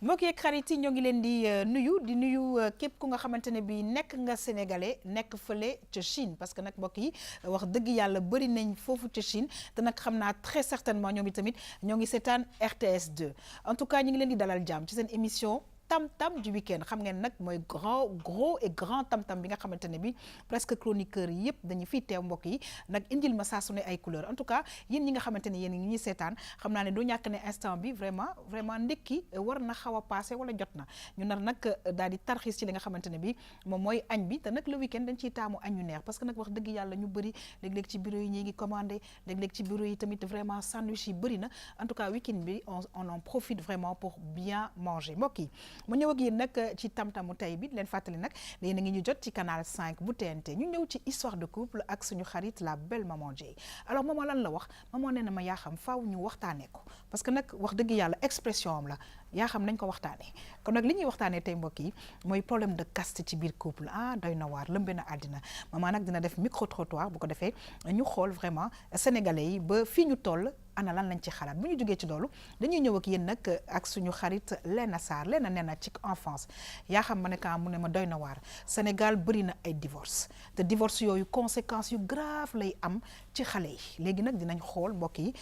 mbokk yeeg xarit yi ñoo ngi leen di nuyu képp ku nga xamante ne bi nekk nga sénégalais nekk fële ca Chine parce que nag mbokk yi wax dëgg yàlla bëri nañ foofu ca Chine te nag xam naa très certainement ñoom itamit ñoo ngi seetaan RTS 2 en tout cas ñu ngi leen di dalal jàmm ci seen émission tam-tam du week-end xam ngeen nag mooy gros et grand tam-tam bi nga xamante ne bi presque chroniqueurs yi yëpp dañu fiy teew mbokk yi nag indil ma saa su ne ay couleur en tout cas yéen ñi nga xamante ne yéen ngi ñuy seetaan xam naa ne doo ñàkk ne instant bi vraiment ndekki war na xaw a passé wala jot na ñu nar nag daal di tarxis ci li nga xamante ne bi moom mooy añ bi te nag le week-end dañ ciy taamu añ yu neex parce que nag wax dëgg yàlla ñu bëri léeg-léeg ci bureau yi ñi ngi commandé léeg-léeg ci bureau yi tamit vraiment sandwich yi bëri na en tout cas week-end bi on en profite vraiment pour bien manger mbokk yi ma ñëw ak yéen nag ci tam-tamu tey bi leen fàttali nag yéen a ngi ñu jot ci canal 5 bu TNT ñu ñëw ci histoire de couple ak suñu xarit la belle maman Dieye alors maman lan la wax maman nee na ma yaa xam faaw ñu waxtaanee ko parce que nag wax dëgg yàlla expression am la yaa xam nañ ko waxtaanee kon nag li ñuy waxtaanee tey mbokk yi mooy problème de caste ci biir couple doy na waar lëmbe na àddina maman nag dina def micro trottoir bu ko defee ñu xool vraiment sénégalais yi ba fii ñu toll ana lan lañ ci xalaat bu ñu jógee ci loolu dañuy ñëw ak yéen nag ak suñu xarit Léna Sarr Léna nee na ci enfance yaa xam ma ne ka mu ne ma doy na waar Sénégal bëri na ay divorce te divorce yooyu conséquences yu grave lay am ci xale yi léegi nag dinañ xool mbokk yi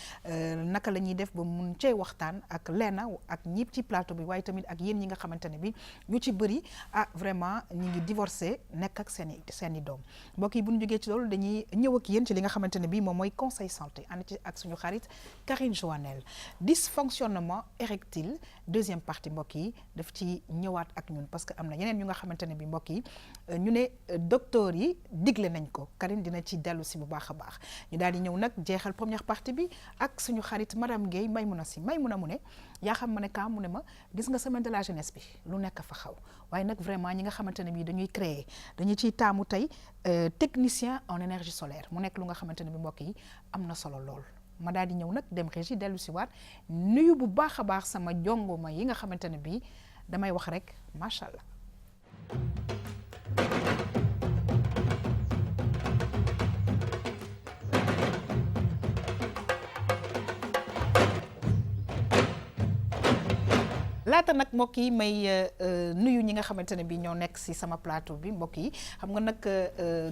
naka la ñuy def ba mun cee waxtaan ak Léna ak ñëpp ci plateau bi waaye tamit ak yéen ñi nga xamante ne bi ñu ci bëri vraiment ñi ngi divorcé nekk ak seen i doom mbokk yi bu ñu jógee ci loolu dañuy ñëw ak yéen ci li nga xamante ne bi moom mooy conseil santé ànd ci ak suñu xarit Karine Joannel dysfonctionnement érectile deuxième partie mbokk yi daf ci ñëwaat ak ñun parce que am na yeneen ñu nga xamante ne bi mbokk yi ñu ne docteur yi digle nañ ko Karine dina ci dellu si bu baax a baax ñu daal di ñëw nag jeexal première partie bi ak suñu xarit madame Guèye Maymuna si Maymuna mu ne yaa xam ma ne ka mu ne ma gis nga semaine de la jeunesse bi lu nekk fa xaw waaye nag vraiment ñi nga xamante ne bi dañuy créer dañuy ciy taamu tey technicien en énergie solaire mu nekk lu nga xamante ne bi mbokk yi am na solo lool ma daal di ñëw nag dem régie dellu si waat nuyu bu baax a baax sama jongoma yi nga xamante ne bii damay wax rek macha allah. laata nag mbokk yi may nuyu ñi nga xamante ne bii ñoo nekk si sama plateau bi mbokk yi xam nga nag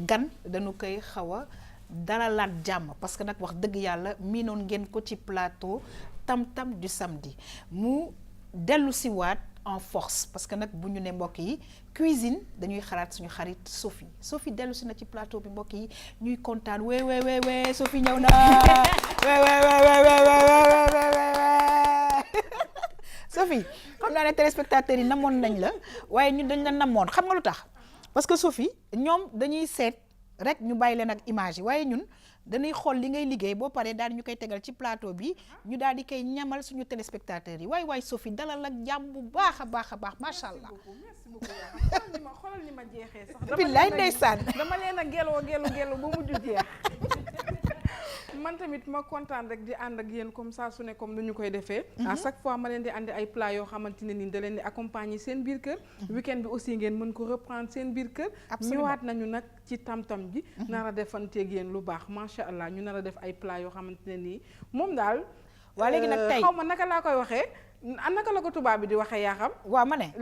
gan dañu koy xaw a dalalaat jàmm parce que nag wax dëgg yàlla miinoon ngeen ko ci plateau tam-tam du samedi mu dellu si waat en force parce que nag bu ñu ne mbokk yi cuisine dañuy xalaat suñu xarit Sophie dellu si na ci plateau bi mbokk yi ñuy kontaan we Sophie ñëw na Sophie xam naa ne téléspectateurs yi namoon nañ la waaye ñun dañ la namoon xam nga lu tax parce que Sophie ñoom dañuy seet rek ñu bàyyi leen ak image yi waaye ñun dañuy xool li ngay liggéey boo paree daal ñu koy tegal ci plateau bi ñu daal di koy ñamal suñu téléspectateurs yi waay Sophie dalal ak jàmm bu baax a baax macha allah. merci beaucoup xoolal ni ma jeexee sax. billaay ndeysaan dama leen a gelu ba mujj jeex. man tamit ma kontaan rek di ànd ak yéen comme ça su ne comme nu ñu koy defee. à chaque fois ma leen di andi ay plat yoo xamante ne ni da leen di accompagner seen biir kër. week-end bi aussi ngeen mën ko reprendre seen biir kër. ñëwaat nañu nag ci tam-tam ji. nar a defanteeg yéen lu baax macha allah ñu nar a def ay plat yoo xamante ne nii moom daal. waa léegi nag tey xaw ma naka laa koy waxee. naka la ko tubaab bi di waxee yaa xam. waaw ma ne.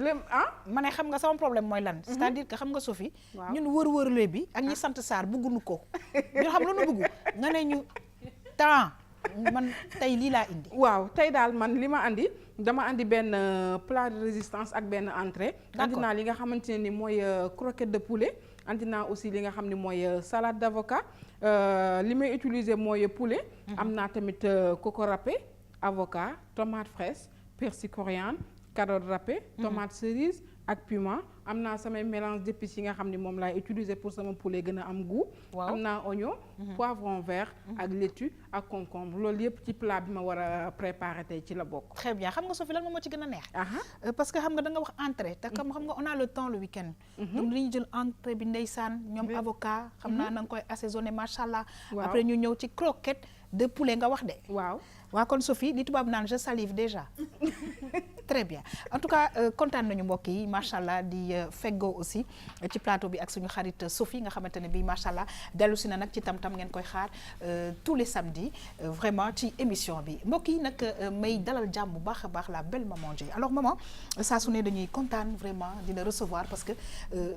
ma ne xam nga sama problème mooy lan. c'est-à-dire que xam nga Sophie. ñun wër-wërle bi ak ñi sant Sarr bëgguñu ko. ñu xam lu nu bëggu nga ne ñu temps man tey lii laa indi. waaw tey daal man li ma andi dama andi benn plat de résistance ak benn entrée. andi naa li nga xamante ne ni mooy croquette de poulet. andi naa aussi li nga xam ne mooy salade d'avocat li may utiliser mooy poulet. am naa tamit coco râpé avocat tomate fraîche. persil coriandre carotte râpée tomate cerise ak piment am naa samay mélange d'épices yi nga xam ne moom laay utiliser pour sama poulet gën a am goût. am naa oignon poivron vert ak laitue ak concombre loolu yëpp ci plat bi ma war a préparer tey ci la bokk. très bien xam nga Sophie lan moo ci gën a neex. parce que xam nga da nga wax entrée te xam nga on a le temps le week-end. donc dañuy jël entrée bi ndeysaan ñoom avocat xam naa na nga koy assaisonné macha allah. après ñu ñëw ci croquette de poulet nga wax de. waaw kon Sophie li tubaab naan je salive déjà très bien en tout cas kontaan nañu mbokk yi macha allah di feggoo aussi ci plateau bi ak suñu xarit Sophie nga xamante ne bii macha allah dellu si na nag ci tam-tam ngeen koy xaar tous les samedis vraiment ci émission bi mbokk yi nag may dalal jàmm bu baax a baax la belle maman Dieye alors maman saa su ne dañuy kontaan vraiment di la recevoir parce que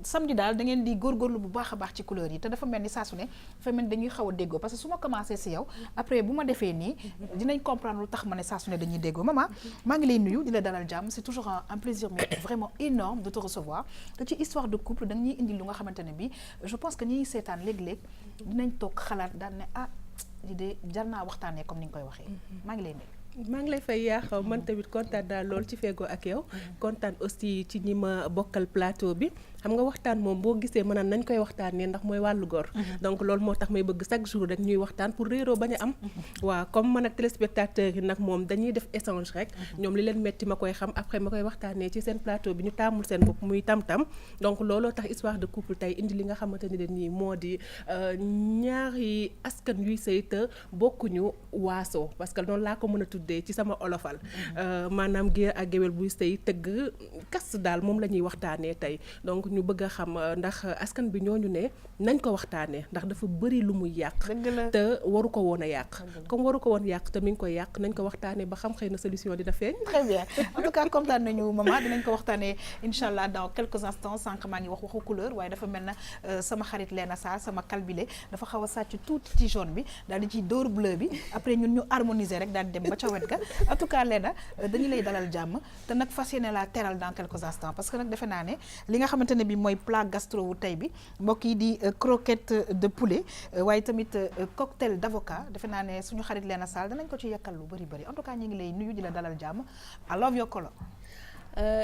samedi daal da ngeen di góorgóorlu bu baax a baax ci couleur yi te dafa mel ni saa su ne dafa mel ni dañuy xaw a déggoo parce que su ma commencé si yow après bu ma defee nii dinañ comprendre lu tax ma ne saa su ne dañuy déggoo maman maa ngi lay nuyu di la dalal jàmm c'est toujours un plaisir mais vraiment énorme de te recevoir te ci histoire de couple da ñuy indi lu nga xamante ne bi je pense que ñiy seetaan léeg-léeg dinañ toog xalaat daal ne ah li de jar naa waxtaanee comme ni nga koy waxee maa ngi lay nuyu. maa ngi lay fay yaaxaw man tamit kontaan daal lool ci feggoo ak yow kontaan aussi ci ñi ma bokkal plateau bi xam nga waxtaan moom boo gisee ma naan nañ koy waxtaanee ndax mooy wàllu góor donc loolu moo tax may bëgg chaque jour rek ñuy waxtaan pour réeroo bañ a am waaw comme man ak téléspectateurs yi nag moom dañuy def échange rek ñoom li leen metti ma koy xam après ma koy waxtaanee ci seen plateau bi ñu taamul seen bopp muy tam-tam donc looloo tax histoire de couple tey indi li nga xamante ni nii moo di ñaari askan yuy sëy te bokkuñu waaso parce que noonu laa ko mën a tuddee ci sama olofal maanaam géer ak géwél buy sëy tëgg kas daal moom la ñuy waxtaanee tey donc ñu bëgg a xam ndax askan bi ñooñu ne nañ ko waxtaanee ndax dafa bëri lu muy yàq te waru ko woon a yàq comme waru ko woon yàq te mi ngi koy yàq nañ ko waxtaanee ba xam xëy na solution dina feeñ. très bien en tout cas kontaan nañu maman dinañ ko waxtaanee incha allah dans quelques instants sànq maa ngi waxu couleur waaye dafa mel na sama xarit Léna Sarr sama calbile dafa xaw a sàcc tuuti ci jaune bi daal di ciy dóor bleu bi après ñun ñu harmoniser rek daal di dem ba ca wet ga en tout cas Léna dañu lay dalal jàmm te nag fas yéene la teral dans quelques instants parce que nag defe naa ne li nga xamante ne bi mooy plat gastro wu tey bi mbokk yi di croquette de poulet waaye tamit cocktail d'avocat defe naa ne suñu xarit Léna Sarr danañ ko ci yekkal lu bëri bëri en tout cas ñu ngi lay nuyu di la dalal jàmm I love your color.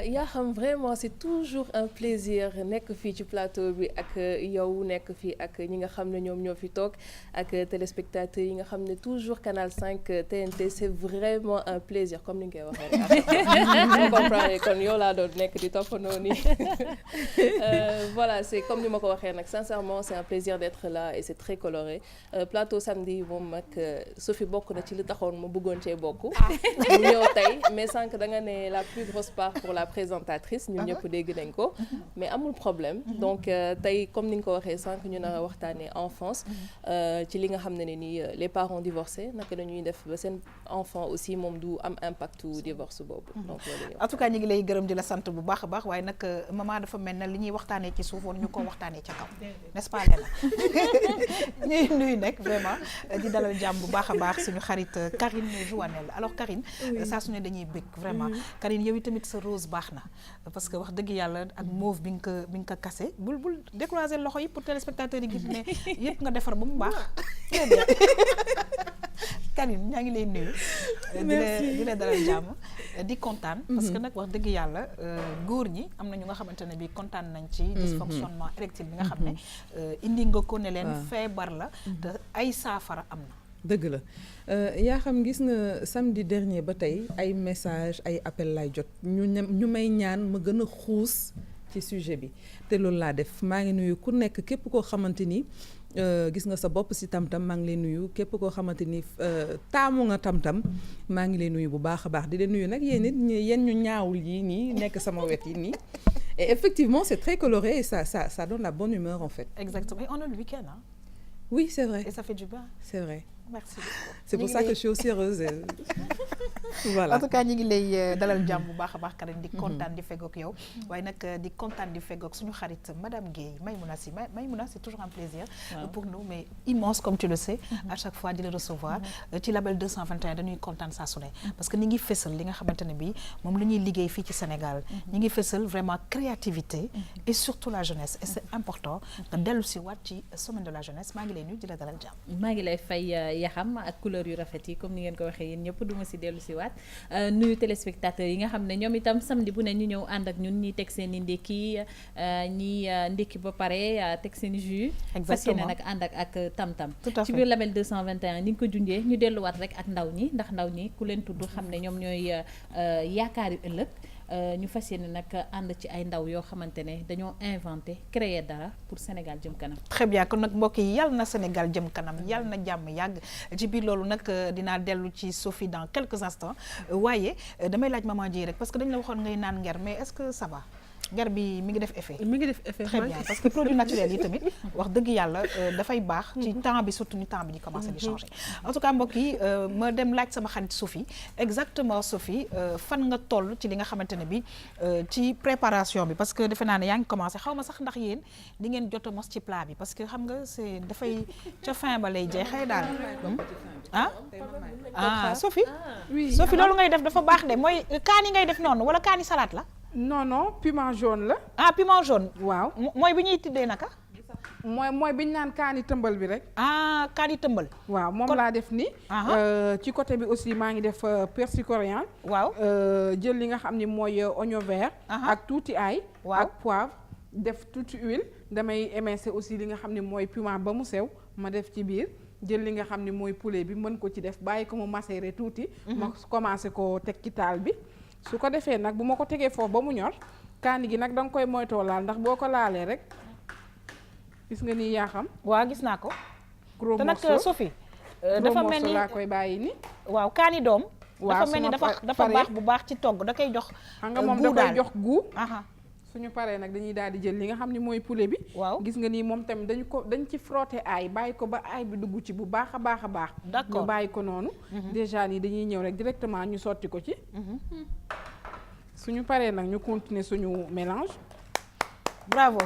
yaa xam vraiment c'est toujours un plaisir nekk fii ci plateau bi ak yow nekk fii ak ñi nga xam ne ñoom ñoo fi toog ak téléspectateurs yi nga xam ne toujours Canal 5 TNT c'est vraiment un plaisir comme ni nga koy waxee rek comprendre kon yow laa doon nekk di toppandoo nii voilà c'est comme ni ma ko waxee nag sincèrement c'est un plaisir d'être là et c'est très coloré plateau samedi moom nag Sophie bokk na ci li taxoon ma bëggoon cee bokk mu ñëw tey mais sànq da nga ne la plus grosse part pour la présentatrice ñun ñëpp dégg nañ ko mais amul problème donc tey comme ni nga ko waxee sànq ñu nar a waxtaanee enfance ci li nga xam ne nii les parents divorcés naka la ñuy def ba seen enfant aussi moom du am impact divorce boobu donc loolu en tout cas ñu ngi lay gërëm di la sant bu baax a baax waaye nag maman dafa mel na li ñuy waxtaanee ci suuf woon ñu ko waxtaanee ca kaw n'est-ce pas Léna ñuy nuyu nekk vraiment di dalal jàmm bu baax a baax suñu xarit Karine Joannel alors Karine saa su ne dañuy bëgg vraiment Karine yow tamit sa rose baax na parce que wax dëgg yàlla ak mauve bi nga ko kase bul décroiser loxo yi pour téléspectateurs yi gis ne yëpp nga defar ba mu baax Karine ñaa ngi lay nuyu di la dalal jàmm di kontaan parce que nag wax dëgg yàlla góor ñi am na ñu nga xamante ne bi kontaan nañ ci dysfonctionnement érectile bi nga xam ne indi nga ko ne leen feebar la te ay saafara am na dëgg la yaa xam gis nga samedi dernier ba tey ay message ay appel lay jot ñu may ñaan ma gën a xuus ci sujet bi te loolu laa def maa ngi nuyu ku nekk képp koo xamante ni gis nga sa bopp si tam-tam maa ngi lay nuyu képp koo xamante ni taamu nga tam-tam maa ngi lay nuyu bu baax a baax di leen nuyu nag yéen ñu ñaawul yi nii nekk sama wet yi nii et effectivement c'est très coloré et ça donne la bonne humeur en fait. Exactement et on a le week-end hein. Oui c'est vrai. Et ça fait du bien. C'est vrai. Merci. C'est pour ça que je suis aussi heureuse. Voilà. En tout cas ñu ngi lay dalal jàmm bu baax a baax Karine di kontaan di feggoog yow waaye nag di kontaan di feggoog suñu xarit madame Guèye Maïmouna c'est toujours un plaisir pour nous mais immense comme tu le sais à chaque fois di la recevoir ci label 221 dañuy kontaan saa su ne parce que ni ngi fësal li nga xamante ne bi moom la ñuy liggéey fii ci Sénégal ñi ngi fësal vraiment créativité et surtout la jeunesse et c'est important nga dellu si waat ci semaine de la jeunesse maa ngi lay nuyu di la dalal jàmm maa ngi lay fay yaxam ak couleur yu rafet yi comme ni ngeen ko waxee yéen ñëpp duma si dellu si waat nuyu téléspectateurs yi nga xam ne ñoom itam samedi bu ne ñu ñëw ànd ak ñun ñi teg seen i ndékki ñi ndékki ba pare teg seen i jus fas yéene nag ànd ak tam-tam ci biir label 221 ni nga ko junjee ñu delluwaat rek ak ndaw ñi ndax ndaw ñi ku leen tudd xam ne ñoom ñooy yaakaari ëllëg ñu fas yéene nag ànd ci ay ndaw yoo xamante ne dañoo inventé créer dara pour Sénégal jëm kanam. très bien kon nag mbokk yi yàlla na Sénégal jëm kanam yàlla na jàmm yàgg ci biir loolu nag dinaa dellu ci Sophie dans quelques instants waaye damay laaj maman Dieye rek parce que dañ la waxoon ngay naan nger mais est-ce que ça va nger bi mi ngi def effet. mi ngi def effet très bien parce que produit naturel yi tamit wax dëgg yàlla dafay baax ci temps bi surtout ni temps bi di commencer di changer en tout cas mbokk yi ma dem laaj sama xarit Sophie exactement Sophie fan nga toll ci li nga xamante ne bi ci préparation bi parce que defe naa ne yaa ngi commencé xaw ma sax ndax yéen di ngeen jot a mos ci plat bi parce que xam nga c'est dafay ca fin ba lay jeexee daal Sophie Sophie loolu ngay def dafa baax de mooy kaani ngay def noonu wala kaani salade la non piment jaune la. piment jaune. waaw mooy bi ñuy tuddee naka. mooy bi ñu naan kaani tëmbal bi rek. kaani tëmbal. waaw moom laa def ni ci côté bi aussi maa ngi def persil coriandre. waaw jël li nga xam ni mooy oignon vert. ak tuuti ail. ak poivre def tuuti huile. damay émincer aussi li nga xam ni mooy piment ba mu sew ma def ci biir. jël li nga xam ni mooy poulet bi mën ko ci def bàyyi ko mu macérer tuuti. ma commencé ko teg ci taal bi. su ko defee nag bu ma ko tegee foofu ba mu ñor kaani gi nag da nga koy moytoo laal ndax boo ko laalee rek gis nga nii yaa xam. waaw gis naa ko. gros te morceau nag Sophie. dafa mel ni laa koy bàyyi ni waaw kaani doom. waaw dafa mel ni dafa baax bu baax ci togg da koy jox. xam nga moom da koy jox goût. suñu paree nag dañuy daal di jël li nga xam ni mooy poulet bi. waaw gis nga nii moom tamit dañ ci frotter aay bàyyi ko ba aay bi dugg ci bu baax a baax a baax. d'accord ñu bàyyi ko noonu. déjà nii dañuy ñëw rek directement ñu sotti ko ci. suñu paree nag ñu continuer suñu mélange. bravo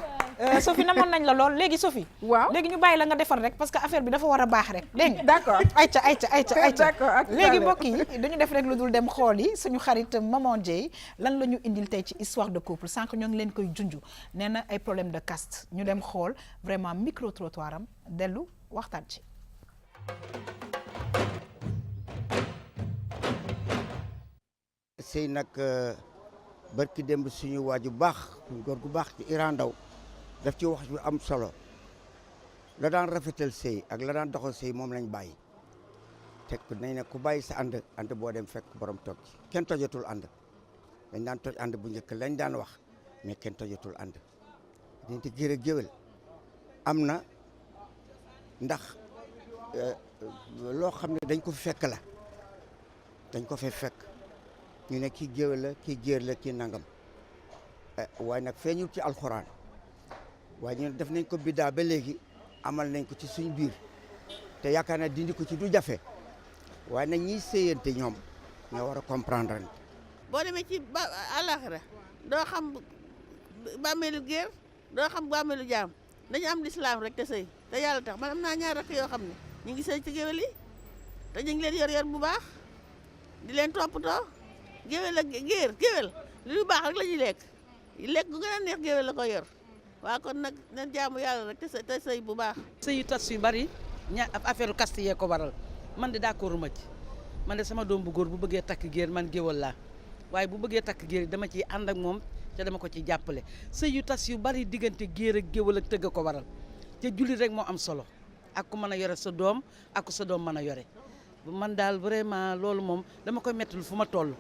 Sophie namoon nañ la lool léegi Sophie. waaw léegi ñu bàyyi la nga defar rek parce que affaire bi dafa war a baax rek dégg nga. d'accord ayca d'accord léegi mbokk yi dañu def rek lu dul dem xool yi suñu xarit maman Dieye lan la ñu indil tey ci histoire de couple sànq ñoo ngi leen koy junj nee na ay problème de caste ñu dem xool vraiment micro trottoir am dellu waxtaan ci. sëy nag barki démb suñu waaju baax góor gu baax ci Iran Ndaw daf ci wax lu am solo la daan rafetal sëy ak la daan doxal sëy moom lañ bàyyi teg nañ ne ku bàyyi sa ànd boo dem fekk borom toj ci kenn tojatul ànd dañ daan toj ànd bu njëkk lañ daan wax mais kenn tojatul ànd dañ te gër a géwél am na ndax loo xam ne dañ ko fi fekk la dañ ko fi fekk ñu ne kii géwél la kii géer la kii nangam waaye nag feeñul ci alxuraan waaye ñu def nañ ko biddaa ba léegi amal nañ ko ci suñ biir te yaakaar naa dindi ko ci du jafe waaye nag ñiy séyante ñoom ñoo war a comprendre ne. boo demee ci àllaxira doo xam bàmmeelu géer doo xam bàmmeelu jaam dañu am lislaam rek te sëy te yàlla tax man am naa ñaar rakk yoo xam ne ñu ngi sëy ci géwél yi te ñu ngi leen yor bu baax di leen toppatoo géwél ak géer géwél li lu baax rek la ñuy lekk gu gën a neex géwél la ko yor waa kon nag nañ jaamu yàlla rek te sëy bu baax. sëy yu tas yu bari affaire caste yee ko waral man de d'accord ma ci man de sama doom bu góor bu bëggee takk géer man géwél laa waaye bu bëggee takk géer dama ciy ànd ak moom te dama ko ciy jàppale sëy yu tas yu bari diggante géer ak géwél ak tëgg ko waral te jullit rek moo am solo ak ku mën a yore sa doom ak ku sa doom mën a yore man daal vraiment loolu moom dama koy mettul fu ma toll.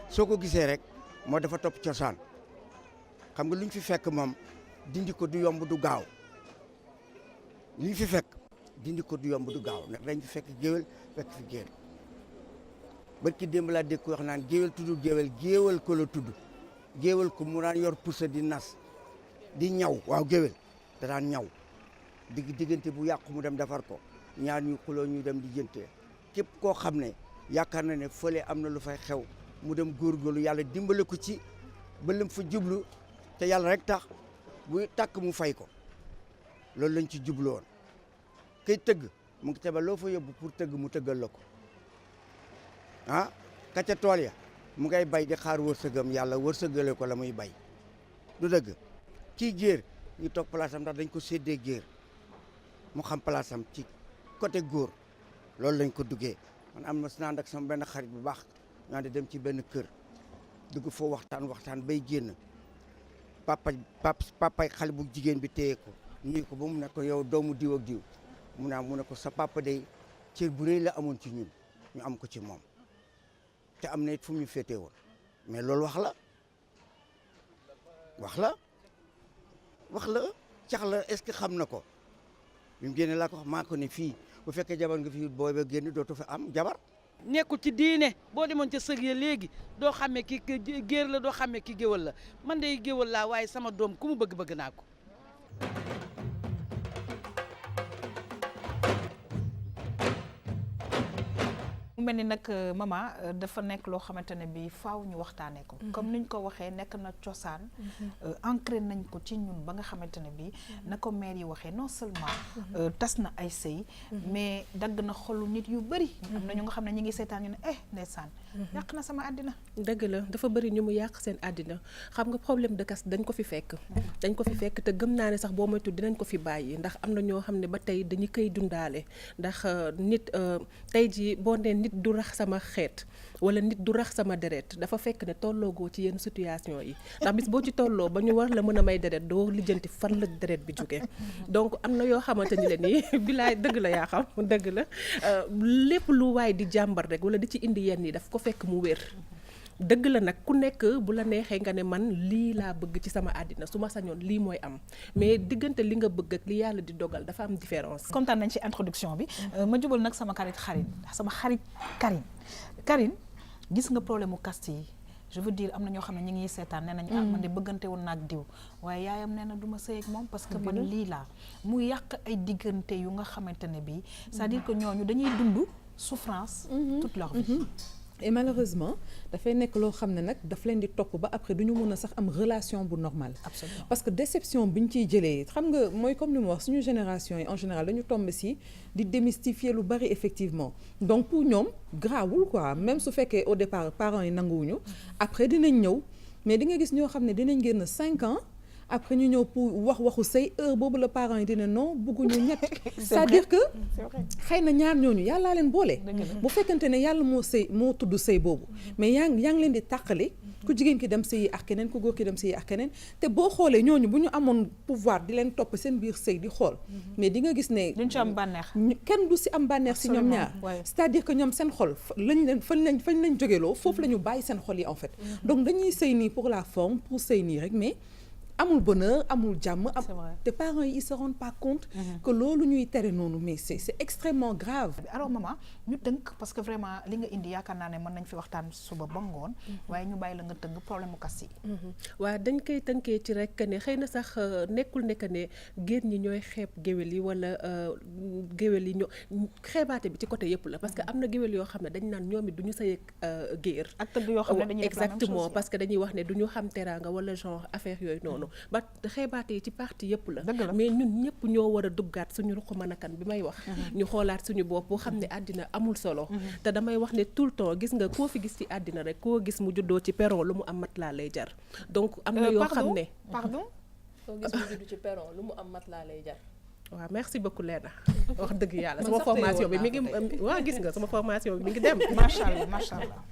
soo ko gisee rek moo dafa topp cosaan xam nga lu ñu fi fekk moom dindi ko du yomb du gaaw lu ñu fi fekk dindi ko du yomb du gaaw ndax dañ fi fekk géwél fekk fi géer barki démb laa dégg ko wax naan géwél tudd géwél ko la tudd géwél ko mu daan yor pusa di nas di ñaw waaw géwél da daan ñaw diggante bu yàqu mu dem defar ko ñaar ñu xuloo ñu dem di jëntee képp koo xam ne yaakaar na ne fële am na lu fay xew mu dem góorgóorlu yàlla dimbale ko ci ba lim fa jublu te yàlla rek tax buy tàkk mu fay ko loolu lañ ci jublu woon kay tëgg mu ngi teba loo fa yóbbu pour tëgg mu tëggal la ko ka ca tool ya mu ngay bay di xaar wërsëgam yàlla wërsëgale ko la muy bay du dëgg kii géer ñu toog place am ndax dañ ko séddee géer mu xam place am ci côté góor loolu lañ ko duggee man am na si naan ak sama benn xarit bu baax ñoo di dem ci benn kër dugg foo waxtaan bay génn papay xale bu jigéen bi téye ko nuyu ko ba mu ne ko yow doomu diw ak diw mu ne ko sa papa day cër bu rëy la amoon ci ñun ñu am ko ci moom te am na it fu mu ñu féetee woon mais loolu wax la wax la cax la est-ce que xam na ko bi mu génne laa ko wax maa ko ne fii bu fekkee jabar nga fi booy ba génn dootu fa am jabar. nekkul ci diine boo demoon ca sëg ya léegi doo xamee ki géer la doo xamee ki géwal la man day géwal laa waaye sama doom ku mu bëgg naa ko. mu mel ni nag maman dafa nekk loo xamante ne bi faaw ñu waxtaanee ko comme niñ ko waxee nekk na cosaan ancré nañ ko ci ñun ba nga xamante ne bi na ko maire yi waxee non seulement tas na ay sëy mais dagg na xolu nit yu bëri am na ñu nga xam ne ñi ngi seetaan ñu ne ndeysaan yàq na sama àddina. dëgg la dafa bëri ñu mu yàq seen àddina xam nga problème de caste dañ ko fi fekk te gëm naa ne sax boo moytu dinañ ko fi bàyyi ndax am na ñoo xam ne ba tey dañu koy dundaale ndax nit tey ji boo nee nit du rax sama xeet wala nit du rax sama deret dafa fekk ne tolloogoo ci yenn situation yi ndax bis boo ci tolloo ba ñu war la mën a may deret doo lijjanti fan la deret bi jógee donc am na yoo xamante ni la nii bilaay dëgg la yaa xam dëgg la lépp lu waay di jàmbar rek wala di ci indi yenn yi daf ko fekk mu wér dëgg la nag ku nekk bu la neexee nga ne man lii laa bëgg ci sama àddina su ma sañoon lii mooy am mais diggante li nga bëgg ak li yàlla di dogal dafa am différence. kontaan nañ ci introduction bi ma jubal nag sama xarit Karine gis nga problème mu caste yi je veux dire am na ñoo xam ne ñu ngi seetaan nee nañu man de bëggante woon naag diw waaye yaayam nee na du ma sëy ak moom parce que man lii laa mu yàq ay diggante yu nga xamante ne bii c'est-à-dire que ñooñu dañuy dund souffrance toute leur vie. et malheureusement dafay nekk loo xam ne nag daf leen di topp ba après du ñu mën a sax am relation bu normale. Absolument. parce que déception bi ñu ciy jëlee xam nga mooy comme li mu wax suñu génération yi en général dañu tombé si di démystifier lu bari effectivement donc pour ñoom grawul quoi même su fekkee au départ parents yi nanguwuñu après dinañ ñëw mais di nga gis ñoo xam ne dinañ génn 5 ans après ñu ñëw pour waxu sëy heure boobu la parents yi dina non bëgguñu ñett c'est-à-dire que xëy na ñaar ñooñu yàllaa leen boole bu fekkante ne yàlla moo tudd sëy boobu mais yaa ngi leen di tàqale ku jigéen ki dem sëyi ak keneen ku góor ki dem sëyi ak keneen te boo xoolee ñooñu bu ñu amoon pouvoir di leen topp seen biir sëy di xool mais di nga gis ne duñ ci am bànneex kenn du si am bànneex si ñoom ñaar c'est-à-dire que ñoom seen xol fañ lañ jógeloo foofu la ñu bàyyi seen xol yi en fait donc dañuy sëy nii pour la forme pour sëy nii rek mais amul bonheur amul jàmm te parents yi ils se rendent pas compte que loolu ñuy tere noonu mais c'est extrêmement grave. alors maman ñu tënk parce que vraiment li nga indi yaakaar naa ne mën nañ fi waxtaan suba ba ngoon waaye ñu bàyyi la nga tënk problème mu kas yi waaw dañ koy tënkee ci rek ne xëy na sax nekkul nekk ne géer ñi ñooy xeeb géwél yi wala géwél yi ñoo xeebaate bi ci côté yëpp la parce que am na géwél yoo xam ne dañ naan ñoom it du ñu sëy ak géer ak tëgg yoo xam ne dañuy exactement parce que dañuy wax ne du ñu xam teraanga wala genre affaire yooyu noonu ba xeebaate yi ci parti yëpp la mais ñun ñëpp ñoo war a duggaat suñu ruq mën a kan bi may wax ñu xoolaat suñu bopp boo xam ne àddina amul solo te damay wax ne tout le temps gis nga koo fi gis ci àddina rek koo gis mu juddoo ci perron lu mu am mat laa lay jar donc am na yoo xam ne pardon koo gis mu juddoo ci perron lu mu am mat laa lay jar waaw merci beaucoup Léna wax dëgg yàlla sama formation bi mi ngi waaw gis nga sama formation bi mi ngi dem macha allah macha allah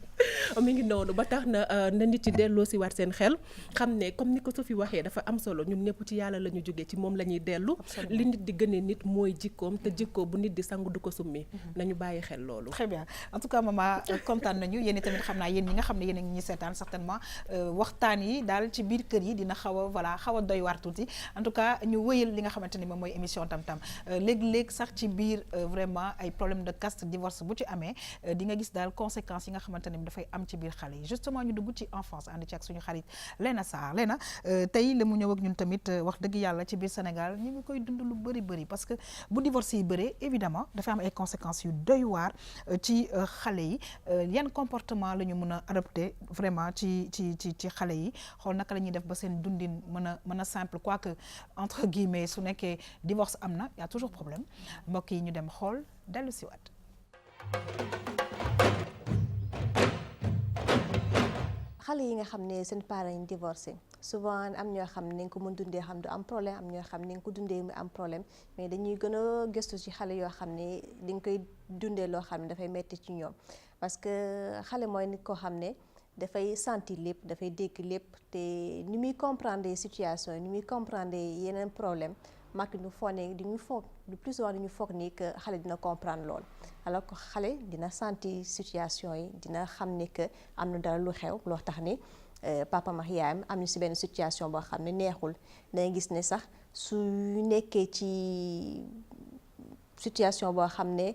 mi ngi noonu ba tax na nit ci delloo si waat seen xel xam ne comme ni ko Sophie waxee dafa am solo ñun ñëpp ci yàlla la ñu jógee ci moom la ñuy dellu li nit di gënee nit mooy jikkoom te jikkoo bu nit di sangu du ko summi nañu bàyyi xel loolu. très bien en tout cas maman kontaan nañu yéen tamit xam naa yéen ñi nga xam ne yéen a ngi ñuy seetaan certainement waxtaan yi daal ci biir kër yi dina xaw a voilà xaw a doy waar tuuti en tout cas ñu wëyal li nga xamante ni moom mooy émission tam-tam léegi-léegi sax ci biir vraiment ay problème de caste divorce bu ci amee di nga gis daal conséquences yi nga xamante ni dafay am ci biir xale yi justement ñu dugg ci enfance ànd ci ak suñu xarit Léna Sarr Léna tey la mu ñëw ak ñun tamit wax dëgg yàlla ci biir Sénégal ñu ngi koy dund lu bëri parce que bu divorce yi bëree évidemment dafa am ay conséquences yu doy waar ci xale yi yan comportement la ñu mën a adopté vraiment ci xale yi xool naka la ñuy def ba seen dundin mën a simple quoique entre guillemets su nekkee divorce am na y a toujours problème mbokk yi ñu dem xool dellu si waat xale yi nga xam ne seen parents yi divorcé souvent am ñoo xam ne nañ ko mën dundee xam du am problème am ñoo xam ne nañ ko dundee mu am problème mais dañuy gën a gëstu ci xale yoo xam ne dañ koy dundee loo xam ne dafay metti ci ñoom parce que xale mooy nit koo xam ne dafay sentir lépp dafay dégg lépp te ni muy comprendre situation yi ni muy comprendre yeneen problème mag ñu foog ne di ñu foog le plus souvent dañu foog ni que xale dina comprendre lool alors que xale dina sentir situation yi dina xam ne que am na dara lu xew loo tax ni papa ak yaayam am ñu si benn situation boo xam ne neexul dangay gis ne sax su nekkee ci situation boo xam ne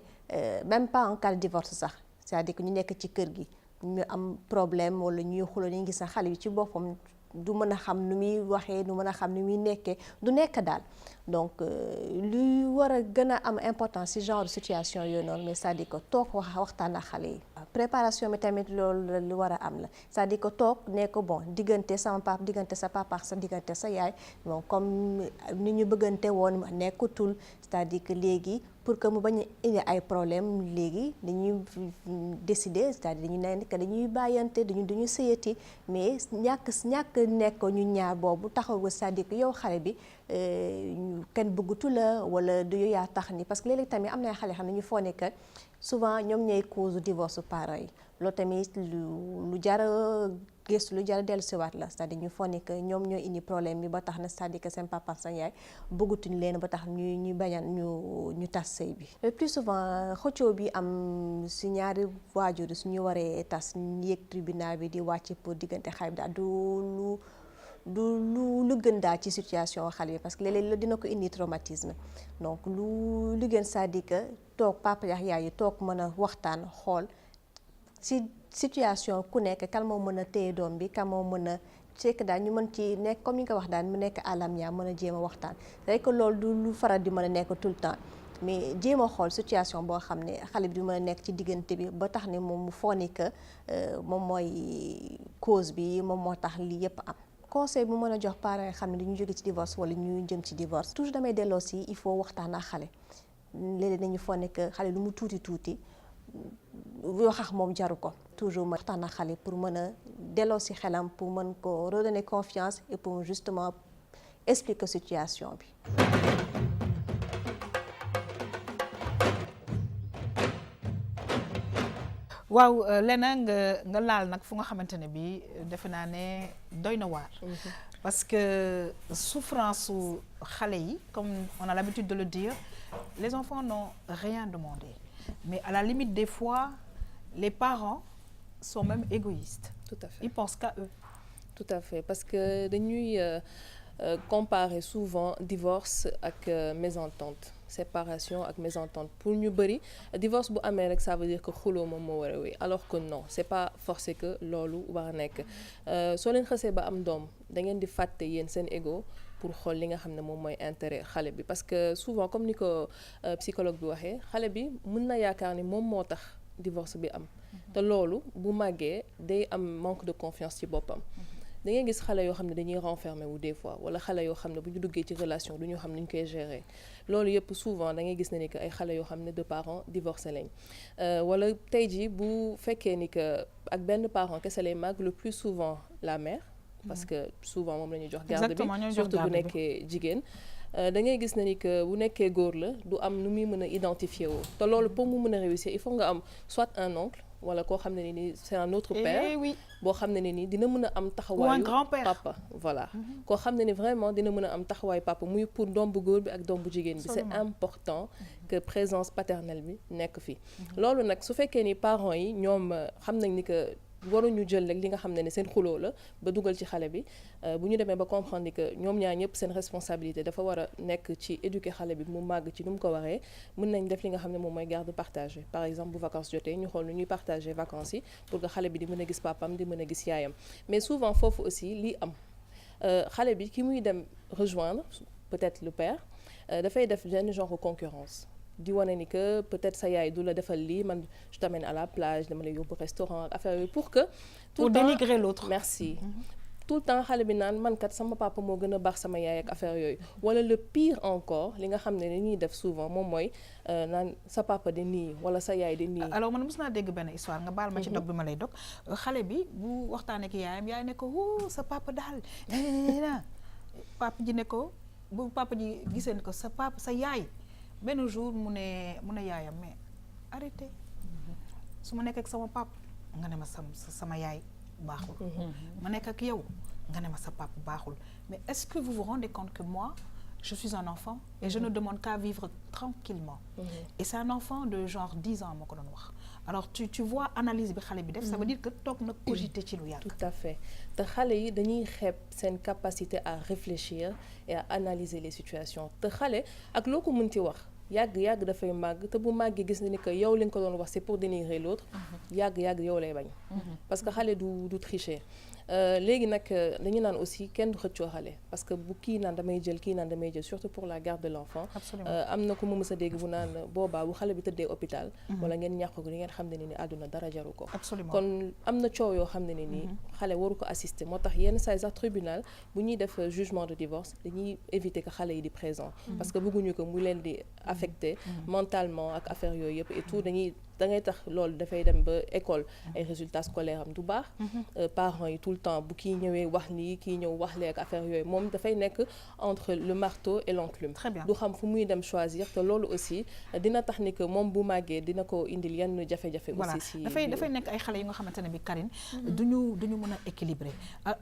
même pas en cas de divorce sax c'est-à-dire que ñu nekk ci kër gi ñu am problème wala ñuy xuloo dañuy gis ne xale yi ci boppam du mën a xam nu muy waxee du mën a xam nu muy nekkee du nekk daal donc luy war a gën a am importance ci genre situation yooyu noonu mais c'est-à-dire que toog waxtaan ak xale yi. préparation bi tamit loolu lu war a am la c'est-à-dire que toog ne ko bon diggante sama papa diggante sa papa sa diggante sa yaay bon comme ni ñu bëggante woon nekkatul c'est-à-dire que léegi pour que mu bañ a indi ay problème léegi dañuy décider c'est-à-dire dañu ne que dañuy bàyyante dañu sëyati mais ñàkk nekk ñu ñaar boobu taxaw c'est-à-dire que yow xale bi kenn bëggatu la wala du yaa tax ni parce que léeg-léeg tamit am na xale xam ne ñu foo nekk souvent ñoom ñooy cause divorce parents yi loolu tamit lu jar a gëstu lu jar a dellusiwaat la c'est-à-dire ñu foo nekk ñoom ñooy indi problème bi ba tax na c'est-à-dire que seen papa sa yaay bëggatuñ leen ba tax ñu bañal ñu tas sëy bi. le plus souvent xëccoo bi am si ñaari waajur yi suñu waree tas yéeg tribunal bi di wàcc pour diggante xale bi daal lu gën daal ci situation xale bi parce que léeg-léeg dina ko indi traumatisme donc lu gën c'est-à-dire que toog papa ak yaay yi toog mën a waxtaan xool ci situation ku nekk kan moo mën a téye doom bi kan moo mën a fekk daal ñu mën ci nekk comme ni nga ko wax daal mu nekk àlam yaa mën a jéem a waxtaan c'est que loolu du lu faral di mën a nekk tout le temps mais jéem a xool situation boo xam ne xale bi du mën a nekk ci diggante bi ba tax ni moom mu foog ni que moom mooy cause bi moom moo tax lii yépp am. conseil bu mën a jox parents yi xam ne dañu jóge ci divorce wala ñu jëm ci divorce toujours damay delloo si il faut waxtaan ak xale léeg-léeg dañu foog ne que xale lu mu tuuti wax ak moom jaru ko toujours ma waxtaan ak xale pour mën a delloo si xelam pour mën ko redonner confiance et pour justement expliquer situation bi. waaw Lena nga laal nag fu nga xamante ne bi defe naa ne doy na waar parce que souffrance su xale yi comme on a l'habitude de le dire les enfants n'ont rien demandé mais à la limite des fois les parents sont même égoïstes. Tout à fait. Ils pensent qu'à eux. Tout à fait parce que dañuy comparer souvent divorce ak mésentente séparation ak mésentente pour ñu bëri divorce bu amee rek ça veut dire que xuloo moom moo war a wéy alors que non c'est pas forcé que loolu war a nekk soo leen xasee ba am doom da ngeen di fàtte yéen seen ego pour xool li nga xam ne moom mooy intérêt xale bi parce que souvent comme ni ko psychologue bi waxee xale bi mën na yaakaar ni moom moo tax divorce bi am te loolu bu màggee day am manque de confiance ci boppam da ngay gis xale yoo xam ne dañuy renfermer wu des fois wala xale yoo xam ne bu ñu duggee ci relation du ñu xam ni ñu koy gérer loolu yëpp souvent da ngay gis ne ni que ay xale yoo xam ne de parents divorcés lañ wala tey jii bu fekkee ni que ak benn parent kese lay màgg le plus souvent la mère parce que souvent moom la ñuy jox garde bi surtout bu nekkee jigéen da ngay gis ne ni que bu nekkee góor la du am nu muy mën a identifier woo te loolu pour mu mën a réussir il faut nga am soit un oncle wala koo xam ne ni c'est un autre père boo xam ne ni dina mën a am taxawaayu papa voilà koo xam ne ni vraiment dina mën a am taxawaayu papa muy pour doom bu góor bi ak doom bu jigéen bi c'est important que présence paternelle bi nekk fi loolu nag su fekkee ni parents yi ñoom xam nañ ni que waruñu jël rek li nga xam ne seen xuloo la ba dugal ci xale bi bu ñu demee ba comprendre ni que ñoom ñaar ñëpp seen responsabilité dafa war a nekk ci éduquer xale bi mu màgg ci nu mu ko waree mën nañ def li nga xam ne moom mooy garde partagée par exemple bu vacances jotee ñu xool nu ñuy partager vacances yi pour que xale bi di mën a gis papam di mën a gis yaayam mais souvent foofu aussi lii am xale bi ki muy dem rejoindre peut-être le père dafay def benn genre concurrence di wane ni que peut-être sa yaay du la defal lii man je t'amène à la plage dama lay yóbbu restaurant ak affaire yooyu pour que pour dénigrer l'autre merci tout le temps xale bi naan man kat sama papa moo gën a baax sama yaay ak affaire yooyu wala le pire encore li nga xam ne dañuy def souvent moom mooy naan sa papa de nii wala sa yaay de nii. alors man mos naa dégg benn histoire nga baal ma ci dog bi ma lay dog xale bi bu waxtaanee ak yaayam yaay ne ko wuu sa papa daal papa ji ne ko bu papa ji gisee ne ko sa papa sa yaay benn jour mu ne yaayam mais arrêtez su ma nekk ak sama papa nga ne ma sama yaay baaxul ma nekk ak yow nga ne ma sa papa baaxul mais est-ce que vous vous rendez compte que moi je suis un enfant et je ne demande qu'à vivre tranquillement. Et c'est un enfant de genre 10 ans moo ko doon wax. Alors tu vois analyse bi xale bi def, ça veut dire que toog na cogiter ci lu yàgg. Tout à fait te xale yi dañuy xeeb seen capacité à réfléchir et à analyser les situations te xale ak loo ko mënti wax yàgg dafay màgg te bu màggee gis na ni que yow li nga ko doon wax c'est pour dénigrer l'autre yàgg yow lay bañ. Parce que xale du tricher. léegi nag dañu naan aussi kenn du xëccoo xale parce que bu kii naan damay jël kii naan damay jël surtout pour la garde de l'enfant. am na ko mu mës a dégg bu naan boobaa bu xale bi tëddee hôpital. wala ngeen ñàkk ko di ngeen xam ne ni àdduna dara jaru ko. kon am na coow yoo xam ne ni xale waru ko assister moo tax yenn saa sax tribunal bu ñuy def jugement de divorce dañuy éviter que xale yi di présent. parce que bëgguñu ko mu leen di affecté mentalement ak affaire yooyu yëpp et tout da ngay tax loolu dafay dem ba école ay résultats scolaires am du baax. parents yi tout le temps bu kii ñëwee wax lii kii ñëw wax lee ak affaire yooyu moom dafay nekk entre le marteau et l'enclume. du xam fu muy dem choisir te loolu aussi dina tax ni que moom bu màggee dina ko indil yenn jafe-jafe. aussi si dafay nekk ay xale yi nga xamante ne bi Karine. duñu mën a équilibrer.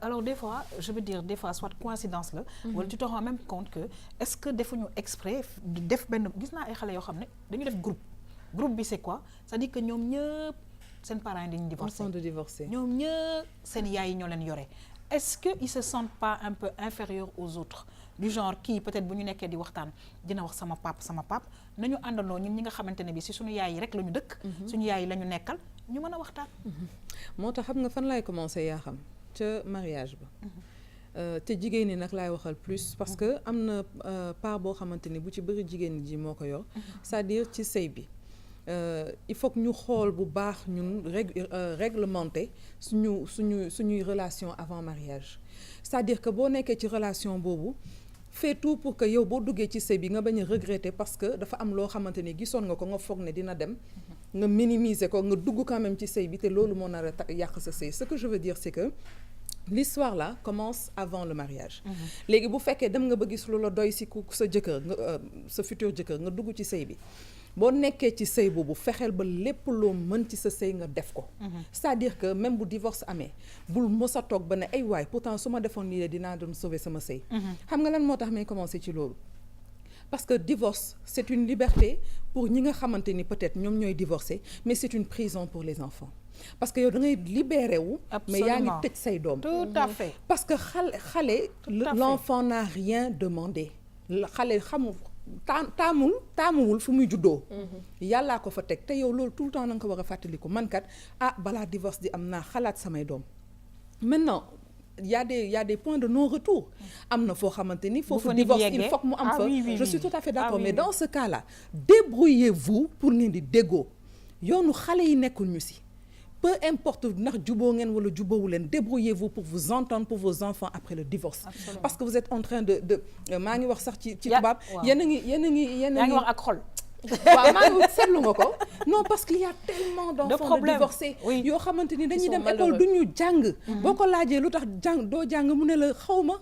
alors des fois je veux dire des fois soit coïncidence la. wala tu te rends même compte que est-ce que defuñu exprès def benn gis naa ay xale yoo xam ne dañu def groupe bi c'est quoi c'est-à-dire que ñoom ñëpp seen parents yi dañu divorcé ñoom ñëpp seen yaay yi ñoo leen yore est-ce que ils se sentent pas un peu inférieurs aux autres du genre kii peut-être bu ñu nekkee di waxtaan dina wax sama pap nañu àndandoo ñun ñi nga xamante ne bi si suñu yaay yi rek la ñu dëkk suñu yaay yi la ñu nekkal ñu mën a waxtaan moo tax xam nga fan laay commencer yaa xam ca mariage ba te jigéen ñi nag laay waxal plus parce que am na part boo xamante ni bu ci bëri jigéen ji moo ko yor c'est-à-dire ci sëy bi il faut que ñu xool bu baax ñun réglementer suñuy relation avant mariage c'est-à-dire que boo nekkee ci relation boobu fais tout pour que yow boo duggee ci sëy bi nga bañ a regretter parce que dafa am loo xamante ni gisoon nga ko nga foog ne dina dem nga minimiser ko nga dugg quand même ci sëy bi te loolu moo nar a yàq sa sëy ce que je veux dire c'est que l'histoire là commence avant le mariage léegi bu fekkee dem nga ba gis lu la doy si ku sa jëkkër nga sa futur jëkkër nga dugg ci sëy bi boo nekkee ci sëy boobu fexeel ba lépp loo mën ci sa sëy nga def ko c'est-à-dire que même bu divorce amee bul mos a toog ba ne ay waay pourtant su ma defoon lii dinaa doon sauver sama sëy xam nga lan moo tax may commencer ci loolu parce que divorce c'est une liberté pour ñi nga xamante ni peut-être ñoom ñooy divorcer mais c'est une prison pour les enfants parce que yow da ngay libéré wu mais yaa ngi tëj say doom tout à fait parce que xale l'enfant n'a rien demandé xale xamul taamuwul fu muy juddoo yàllaa ko fa teg te yow loolu tout le temps na nga ko war a fàttaliku man kat balaa divorce di am naa xalaat samay doom maintenant il y a des points de non-retour am na foo xamante ni foofu divorce il faut que mu am fa je suis tout à fait d'accord mais dans ce cas-là débrouillez-vous pour ngeen di déggoo yoonu xale yi nekkul ñu si peu importe ndax juboo ngeen wala juboowu leen débrouillez-vous pour vous entendre pour vos enfants après le divorce. Absolument. Parce que vous êtes en train de maa ngi wax sax ci tubaab yéen a ngi wax ak xol waaw maa ngi seetlu nga ko non parce qu'il y a tellement d'enfants de divorcés yoo xamante ni dañuy dem école du ñu jàng boo ko laajee lu tax doo jàng mu ne la xaw ma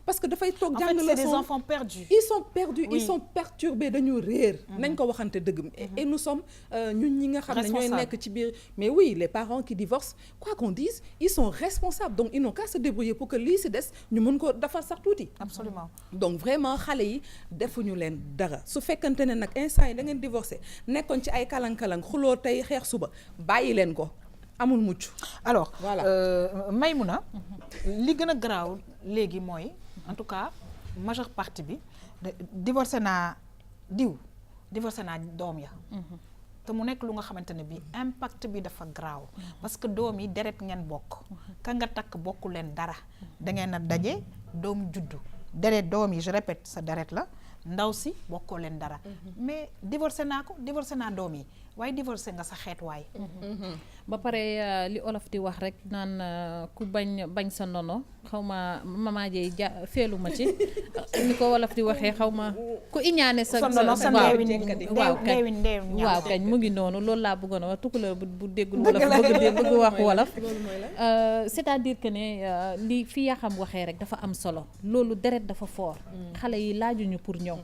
parce que dafay toog jàng la c'est des enfants perdus ils sont perdus ils sont perturbés dañu réer nañ ko waxante dëgg et nous sommes ñun ñi nga xam ne ñooy nekk ci biir mais oui les parents qui divorcent quoi qu'on dise ils sont responsables donc ils n'ont qu'à se débrouiller pour que lii si des ñu mën ko defar sax tuuti absolument donc vraiment xale yi defuñu leen dara su fekkante ne nag instant da ngeen divorcé nekkoon ci ay kalang-kalang xuloo tey xeex suba bàyyi leen ko amul mucc alors voilà Maïmouna li gën a garaaw léegi mooy en tout cas majeure partie bi divorcé naa doom ya te mu nekk lu nga xamante ne bi impact bi dafa garaaw parce que doom yi deret ngeen bokk ka nga takk bokku leen dara da ngeen a daje doom juddu deret doom yi je répète sa deret la ndaw si bokkoo leen dara mais divorcé naa doom yi waaye divorcé nga sa xeet waay ba pare li olof di wax rek naan ku bañ sa ndono xaw ma mama Dieye feelu ma ci ni ko wolof di waxee xaw ma ku iñaane sa ndono sa waaw kañ mu ngi noonu loolu laa bëggoon a wax tukulóor bu déggul wolof bëgg wax wolof c'est-à-dire que ne li fi yaa xam waxee rek dafa am solo loolu deret dafa fort xale yi laajuñu pour ñëw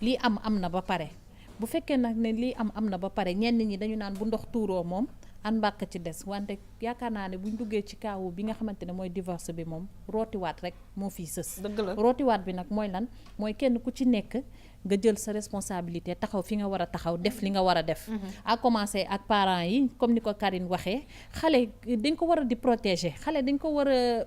lii am na ba pare bu fekkee nag ne lii am na ba pare ñenn ñi dañu naan bu ndox tuuroo moom an mbàkk ci des wante yaakaar naa ne buñ duggee ci kaawu bi nga xamante ne mooy divorce bi moom rootiwaat rek moo fiy sës. dëgg la rootiwaat bi nag mooy lan mooy kenn ku ci nekk nga jël sa responsabilité taxaw fi nga war a taxaw def li nga war a def. à commencer ak parents yi comme ni ko Karine waxee xale dañ ko war a di protéger xale dañ ko war a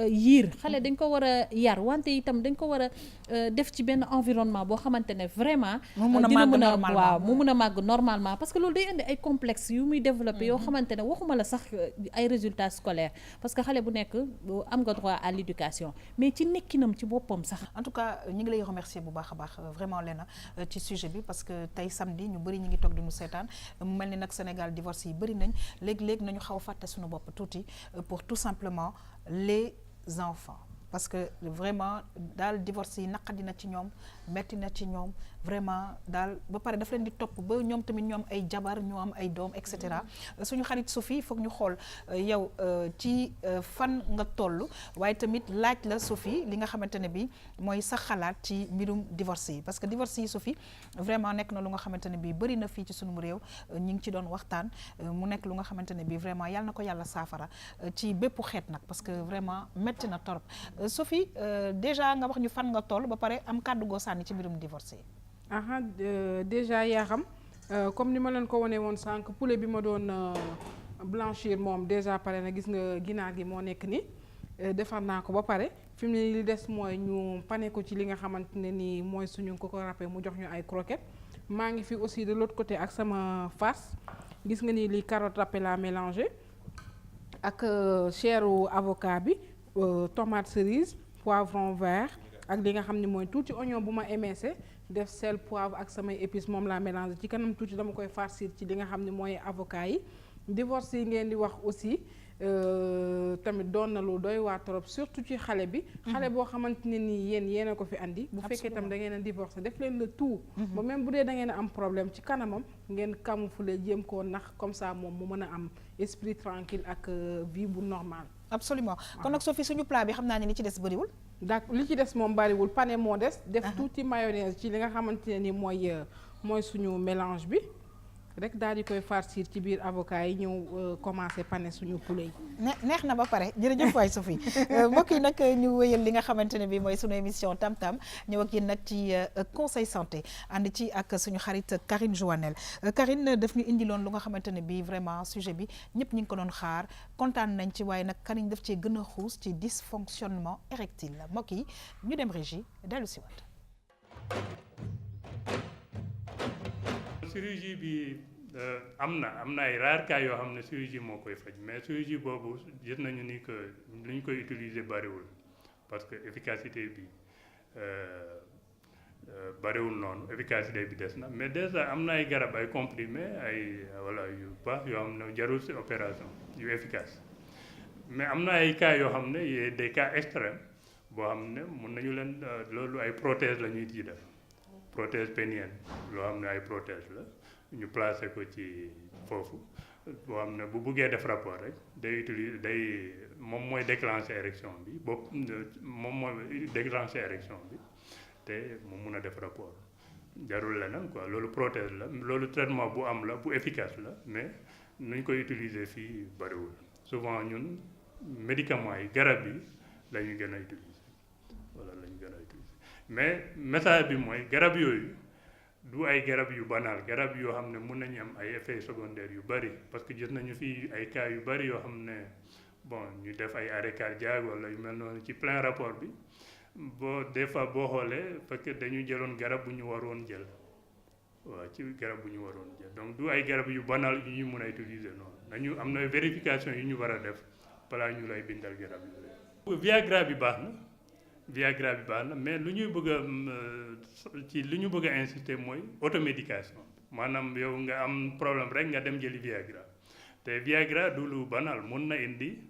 yiir xale dañ ko war a yar wante itam dañ ko war a def ci benn environnement boo xamante ne vraiment. dina mën a waaw mu mën a màgg normalement parce que loolu day indi ay complexe yu muy développé yoo xamante ne waxuma la sax ay résultats scolaires parce que xale bu nekk am nga droit à l'éducation mais ci nekkinam ci boppam sax. en tout cas ñu ngi lay remercier bu baax a baax vraiment Léna ci sujet bi parce que tey samedi ñu bëri ñu ngi toog di ñu seetaan mu mel ni nag Sénégal divorce yi bëri nañ léegi-léegi nañu xaw a fàtte suñu bopp tuuti pour tout simplement les enfants parce que vraiment daal divorce yi naqadi na ci ñoom metti na ci ñoom vraiment daal ba pare daf leen di topp ba ñoom tamit ñoom ay jabar ñu am ay doom et cetera suñu xarit Sophie foog ñu xool yow ci fan nga toll waaye tamit laaj la Sophie li nga xamante ne bi mooy sa xalaat ci mbirum divorce yi parce que divorce yi Sophie vraiment nekk na lu nga xamante ne bi bëri na fii ci suñu réew ñi ngi ci doon waxtaan mu nekk lu nga xamante ne bi vraiment yàlla na ko yàlla saafara ci bépp xeet nag parce que vraiment metti na torop Sophie déjà nga wax ñu fan nga toll ba pare am kàddu goo sànni ci mbirum divorce yi. Déjà yaa xam comme ni ma leen ko wane woon sànq poulet bi ma doon blanchir moom déjà pare na gis nga ginaar gi moo nekk ni defar naa ko ba pare fi mu ne li des mooy ñu pane ko ci li nga xamante ne nii mooy suñu ko râpé mu jox ñu ay croquettes maa ngi fi aussi de l'autre côté ak sama face gis nga ni li carotte râpée la mélangé ak chairu avocat bi tomate cerise poivron vert ak li nga xam ne mooy tuuti oignon bu ma émincé def sel poivre ak samay épices moom laa mélange ci kanam tuuti dama koy farcir ci li nga xam ne mooy avocat yi divorce yi ngeen di wax aussi tamit doon na lu doy waa trop surtout ci xale bi xale boo xamante ne nii yéen a ko fi andi bu fekkee tam da ngeen a divorcé def leen le tout ba même bu dee da ngeen a am problème ci kanamam ngeen camoufler jéem koo nax comme ça moom mu mën a am esprit tranquille ak vie bu normal. Absolument kon nag Sophie suñu plat bi xam naa ne li ci des bëriwul. d'accord li ci des moom bariwul pané moo des. def tuuti mayonnaise ci li nga xamante ne ni mooy suñu mélange bi rek daal di koy farcir ci biir avocat yi ñëw commencé pané suñu poulet yi. neex na ba pare jërëjëf waay Sophie mbokk yi nag ñu wéyal li nga xamante ne bi mooy suñu émission Tam Tam ñëw ak yéen nag ci conseil santé ànd ci ak suñu xarit Karine Joannel Karine daf ñu indiloon lu nga xamante ne bi vraiment sujet bi ñëpp ñu ngi ko doon xaar kontaan nañ ci waaye nag Karine daf cee gën a xuus ci dysfonctionnement érectile mbokk yi ñu dem régie dellu si waat. chirurgie bi am na ay rares cas yoo xam ne chirurgie moo koy faj mais chirurgie boobu gis nañu ni que lu ñu koy utiliser bariwul parce que efficacité bi bariwul noonu efficacité bi des na mais déjà am na ay garab ay comprimés ay voilà yu baax yoo xam ne jarul si opération yu efficace mais am na ay cas yoo xam ne des cas extrêmes boo xam ne mun nañu leen loolu ay prothèse la ñuy ciy def prothèse pénienne loo xam ne ay prothèse la ñu placé ko ci foofu boo xam ne bu buggee def rapport rek day moom mooy déclencher érection bi moom mooy déclencher érection bi te mu mun a def rapport jarul leneen quoi loolu prothèse la loolu traitement bu am la bu efficace la mais nuñ koy utiliser fii bariwul souvent ñun médicaments yi garab yi la ñu gën a utiliser wala la ñu gën a utiliser mais message bi mooy garab yooyu du ay garab yu banal garab yoo xam ne mun nañu am ay effets secondaires yu bari parce que gis nañu fii ay cas yu bari yoo xam ne bon ñu def ay arrêt cardiaque wala yu mel noonu ci plein rapport bi des fois boo xoolee parce que dañu jëloon garab bu ñu waroon jël waaw ci garab bu ñu waroon jël donc du ay garab yu banal yu ñu mun a utiliser noonu am na vérification yu ñu war a def balaa ñu lay bindal garab yooyu. Viagra bi baax na mais lu ñuy bëgg li ñu bëgg a insister mooy automédication maanaam yow nga am problème rek nga dem jëli Viagra te Viagra du lu banal mun na indi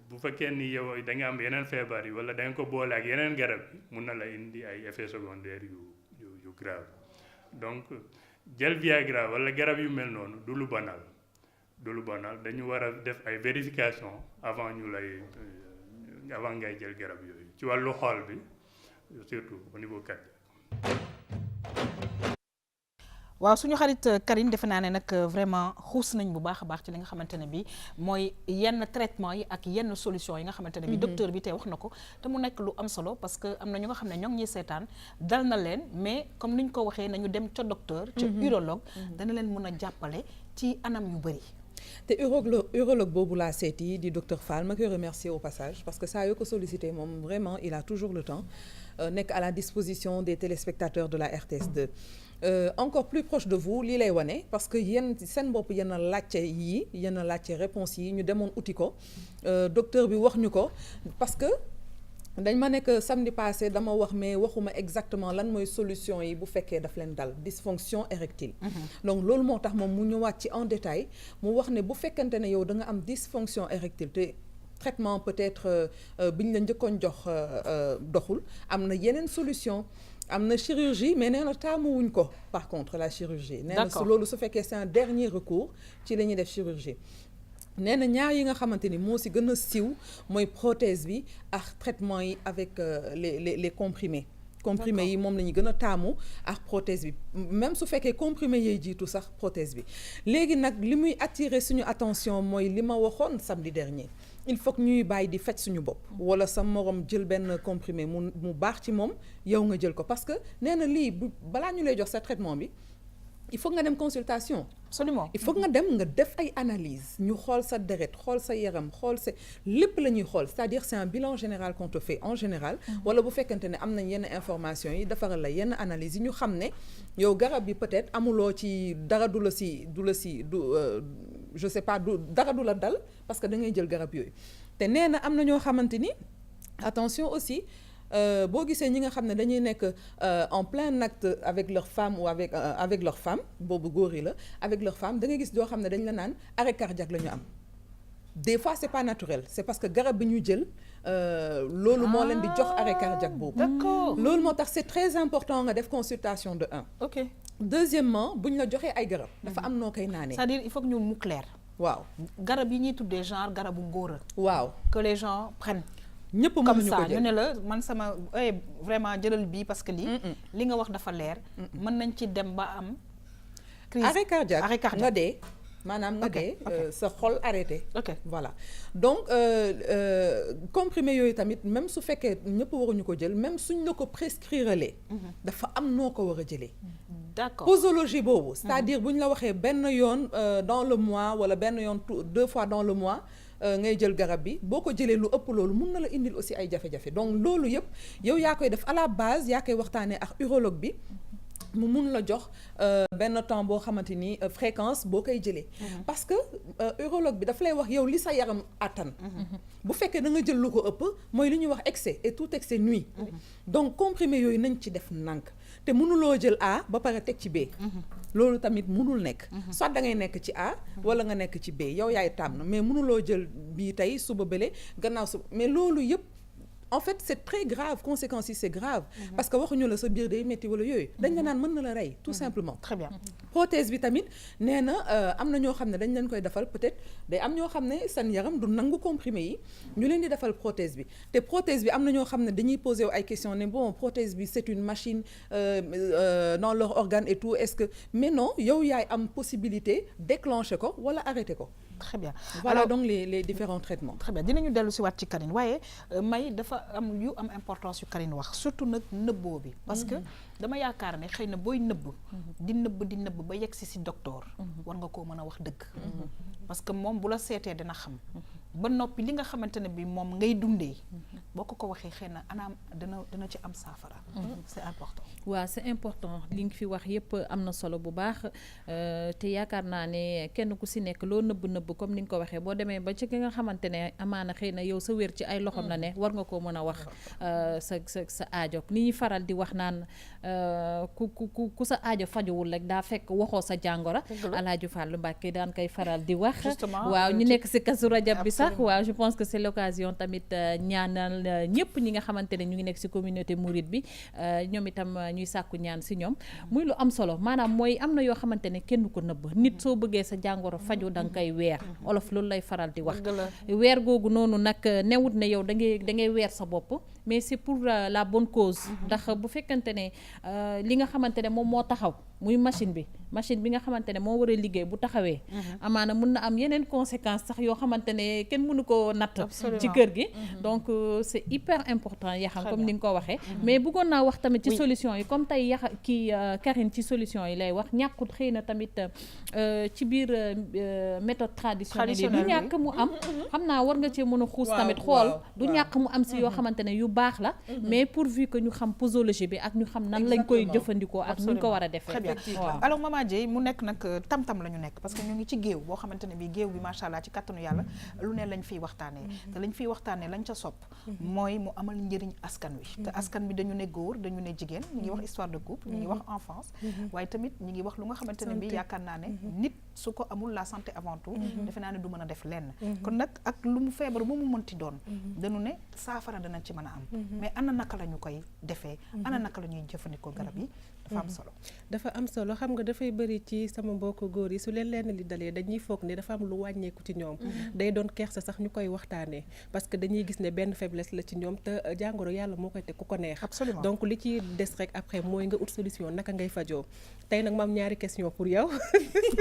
bu fekkee ni yow da nga am yeneen feebar yi wala da nga ko boole ak yeneen garab yi mun na la indi ay effets secondaires yu grave donc jël Viagra wala garab yu mel noonu du lu banal dañu war a def ay vérification avant ngay jël garab yooyu ci wàllu xool bi surtout au niveau cardiaque. waaw suñu xarit Karine defe naa ne nag vraiment xuus nañ bu baax a baax ci li nga xamante ne bi mooy yenn traitement yi ak yenn solution yi nga xamante ne bi docteur bi tey wax na ko te mu nekk lu am solo parce que am na ñu nga xam ne ñoo ngi ñuy seetaan dal na leen mais comme ni ñu ko waxee nañu dem ca docteur ca urologue dana leen mën a jàppale ci anam yu bëri. te urologue boobu laa seeti di docteur Fall ma koy remercier au passage parce que saa yoo ko sollicité moom vraiment il a toujours le temps nekk à la disposition des téléspectateurs de la RTS2 encore plus proche de vous lii lay wane parce que yéen seen bopp yenn laajte yi yenn laajte réponse yi ñu demoon uti ko docteur bi wax ñu ko parce que dañ ma nekk samedi passé dama wax mais waxuma exactement lan mooy solution yi bu fekkee daf leen dal dysfonction érectile donc loolu moo tax moom mu ñëwaat ci en détail mu wax ne bu fekkante ne yow da nga am dysfonction érectile te traitement peut-être biñ la njëkkoon jox doxul am na yeneen solution am na chirurgie mais nee na taamuwuñ ko par contre la chirurgie nee na loolu su fekkee c'est un dernier recours ci la ñuy def chirurgie nee na ñaar yi nga xamante ni moo si gën a siiw mooy prothèse bi ak traitement yi avec les comprimés yi moom la ñu gën a taamu ak prothèse bi même su fekkee comprimé yee jiitu sax prothèse bi léegi nag li muy attirer suñu attention mooy li ma waxoon samedi dernier il faut que ñuy bàyyi di faj suñu bopp wala sa morom jël benn comprimé mu baax ci moom yow nga jël ko parce que nee na lii balaa ñu lay jox sa traitement bi il faut nga dem consultation. Absolument. Il faut nga dem nga def ay analyse ñu xool sa deret xool sa yaram xool sa lépp la ñuy xool c'est-à-dire c'est un bilan général qu'on te fait en général wala bu fekkante ne am nañ yenn information yi defaral la yenn analyse yi ñu xam ne yow garab bi peut-être amuloo ci dara du je sais pas dara du la dal parce que da ngay jël garab yooyu te nee na am na ñoo xamante ni attention aussi boo gisee ñi nga xam ne dañuy nekk en plein acte avec leur femme ou avec leur femme boobu góor yi la avec leur femme da ngay gis doo xam ne dañ la naan arrêt cardiaque la ñu am des fois c'est pas naturel c'est parce que garab bi ñu jël loolu moo leen di jox arrêt cardiaque boobu. D'accord. loolu moo tax c'est très important nga def consultation de 1. ok deuxièmement bu ñu la joxee ay garab. dafa am noo koy naanee. c'est-à-dire il faut que ñu mu clair. waaw garab yi ñuy tuddee genre garabu ngóora. waaw que les gens prennent. ñëpp comme mënuñu ko ça jël ñu ne la man sama vraiment jëlal bii parce que li nga wax dafa leer. mën nañ ci dem ba am. crise arrêt cardiaque nga dee. maanaam nga Ok, dee ok. sa xol arrêté. ok voilà donc comprimé yooyu tamit même su fekkee ñëpp waruñu ko jël même suñ la ko prescrire dafa am noo ko war a jëlee. d'accord posologie boobu c'est-à-dire bu ñu la waxee benn yoon dans le mois wala benn yoon 2 fois dans le mois ngay jël garab bi boo ko jëlee lu ëpp loolu mun na la indil aussi ay jafe-jafe donc loolu yëpp yow yaa koy def à la base yaa koy waxtaanee ak urologue bi mu mun la jox benn temps boo xamante ni fréquence boo koy jëlee parce que urologue bi daf lay wax yow li sa yaram attan bu fekkee da nga jël lu ko ëpp mooy li ñuy wax excès et tout excès nuit donc comprimé yooyu nañ ci def nànk te mënuloo jël A ba pare teg ci B loolu tamit mënul nekk soit da ngay nekk ci A wala nga nekk ci B yow yaay tànn mais mënuloo jël bii tey suba bële gannaaw suba mais loolu yëpp en fait c'est très grave conséquences yi c'est grave parce que waxuñu la sa biir day métti wala yooyu dañ la naan mën na la rey tout simplement très bien prothèse bi tamit nee na am na ñoo xam ne dañ leen koy defal peut-être day am ñoo xam ne seen yaram du nangu comprimé yi ñu leen di defal prothèse bi te prothèse bi am na ñoo xam ne dañuy poser wu ay questions ne bon prothèse bi c'est une machine dans leur organe et tout est-ce que mais non yow yaay am possibilité déclencher ko wala arrêter ko très bien voilà alors donc les différents traitements très bien dinañu dellu si waat ci Karine waaye may dafa am yu am importance yu Karine wax surtout nag nëbboo bi parce que dama yaakaar ne xëy na booy nëbb di nëbb ba yegg si docteur war nga koo mën a wax dëgg parce que moom bu la seetee dina xam ba noppi li nga xamante ne bi moom ngay dundee boo ko waxee xëy na anaam dina ci am saafara c'est important waaw c'est important li nga fi wax yépp am na solo bu baax te yaakaar naa ne kenn ku si nekk loo nëbb comme ni nga ko waxee boo demee ba ci ki nga xamante ne amaana xëy na yow sa wér ci ay loxoom la ne war nga koo mën a wax sa aajo ni ñuy faral di wax naan ku sa aajo fajuwul rek daa fekk waxoo sa jàngoro Alaaji Fàllu Mbàkke daan koy faral di wax waaw ñu nekk si Kazu Rajab bi sax waaw je pense que c'est l'occasion tamit ñaanal ñëpp ñi nga xamante ne ñu ngi nekk si communauté mouride bi ñoom itam ñuy sàkku ñaan si ñoom muy lu am solo maanaam mooy am na yoo xamante ne kenn ko nëbb nit soo bëggee sa jàngoro faju da nga koy weer olof loolu lay faral di wax weer googu noonu nag newut ne yow da ngay weer sa bopp mais c'est pour la bonne cause ndax bu fekkante ne li nga xamante ne moom moo taxaw muy machine bi nga xamante ne moo war a liggéey bu taxawee amaana mun na am yeneen conséquences sax yoo xamante ne kenn mënu ko natt ci kër gi donc c'est hyper important Yaxam comme ni nga ko waxee mais bëggoon naa wax tamit ci solution yi comme tey Karine ci solution yi lay wax ñàkkut xëy na tamit ci biir méthode traditionnelle yi du ñàkk mu am xam naa war nga cee mën a xuus tamit xool du ñàkk mu am si yoo xamante ne yu baax la mais pourvu que ñu xam posologie bi ak ñu xam nan lañ koy jëfandikoo ak nuñ ko war a defee alors Mama Dieye mu nekk nag tam-tam la ñu nekk parce que ñu ngi ci géew boo xamante ne bi géew bi macha allah ci kattanu yàlla lu ne lañ fiy waxtaanee te lañ fiy waxtaanee lañ ca sopp mooy mu amal njëriñ askan wi te askan bi dañu ne góor dañu ne jigéen ñu ngi wax histoire de couple ñu ngi wax enfance waaye tamit ñu ngi wax lu nga xamante ne bi yaakaar naa ne nit su ko amul la santé avant tout defe naa ne du mën a def lenn kon nag ak lu mu feebar bu mu mënti doon dañu ne saafara danañ ci mën a am mais ana naka la ñu koy defee ana naka la ñuy jëfandikoo garab yi dafa am solo xam nga dafay bëri ci sama mbokk góor yi su leen lenn li dalee dañuy foog ne dafa am lu wàññeeku ci ñoom day doon kersa sax ñu koy waxtaanee parce que dañuy gis ne benn faiblesse la ci ñoom te jàngoro yàlla moo koy teg ku ko neex donc li ci des rek après mooy nga ut solution naka ngay fajoo tey nag ma am ñaari question pour yow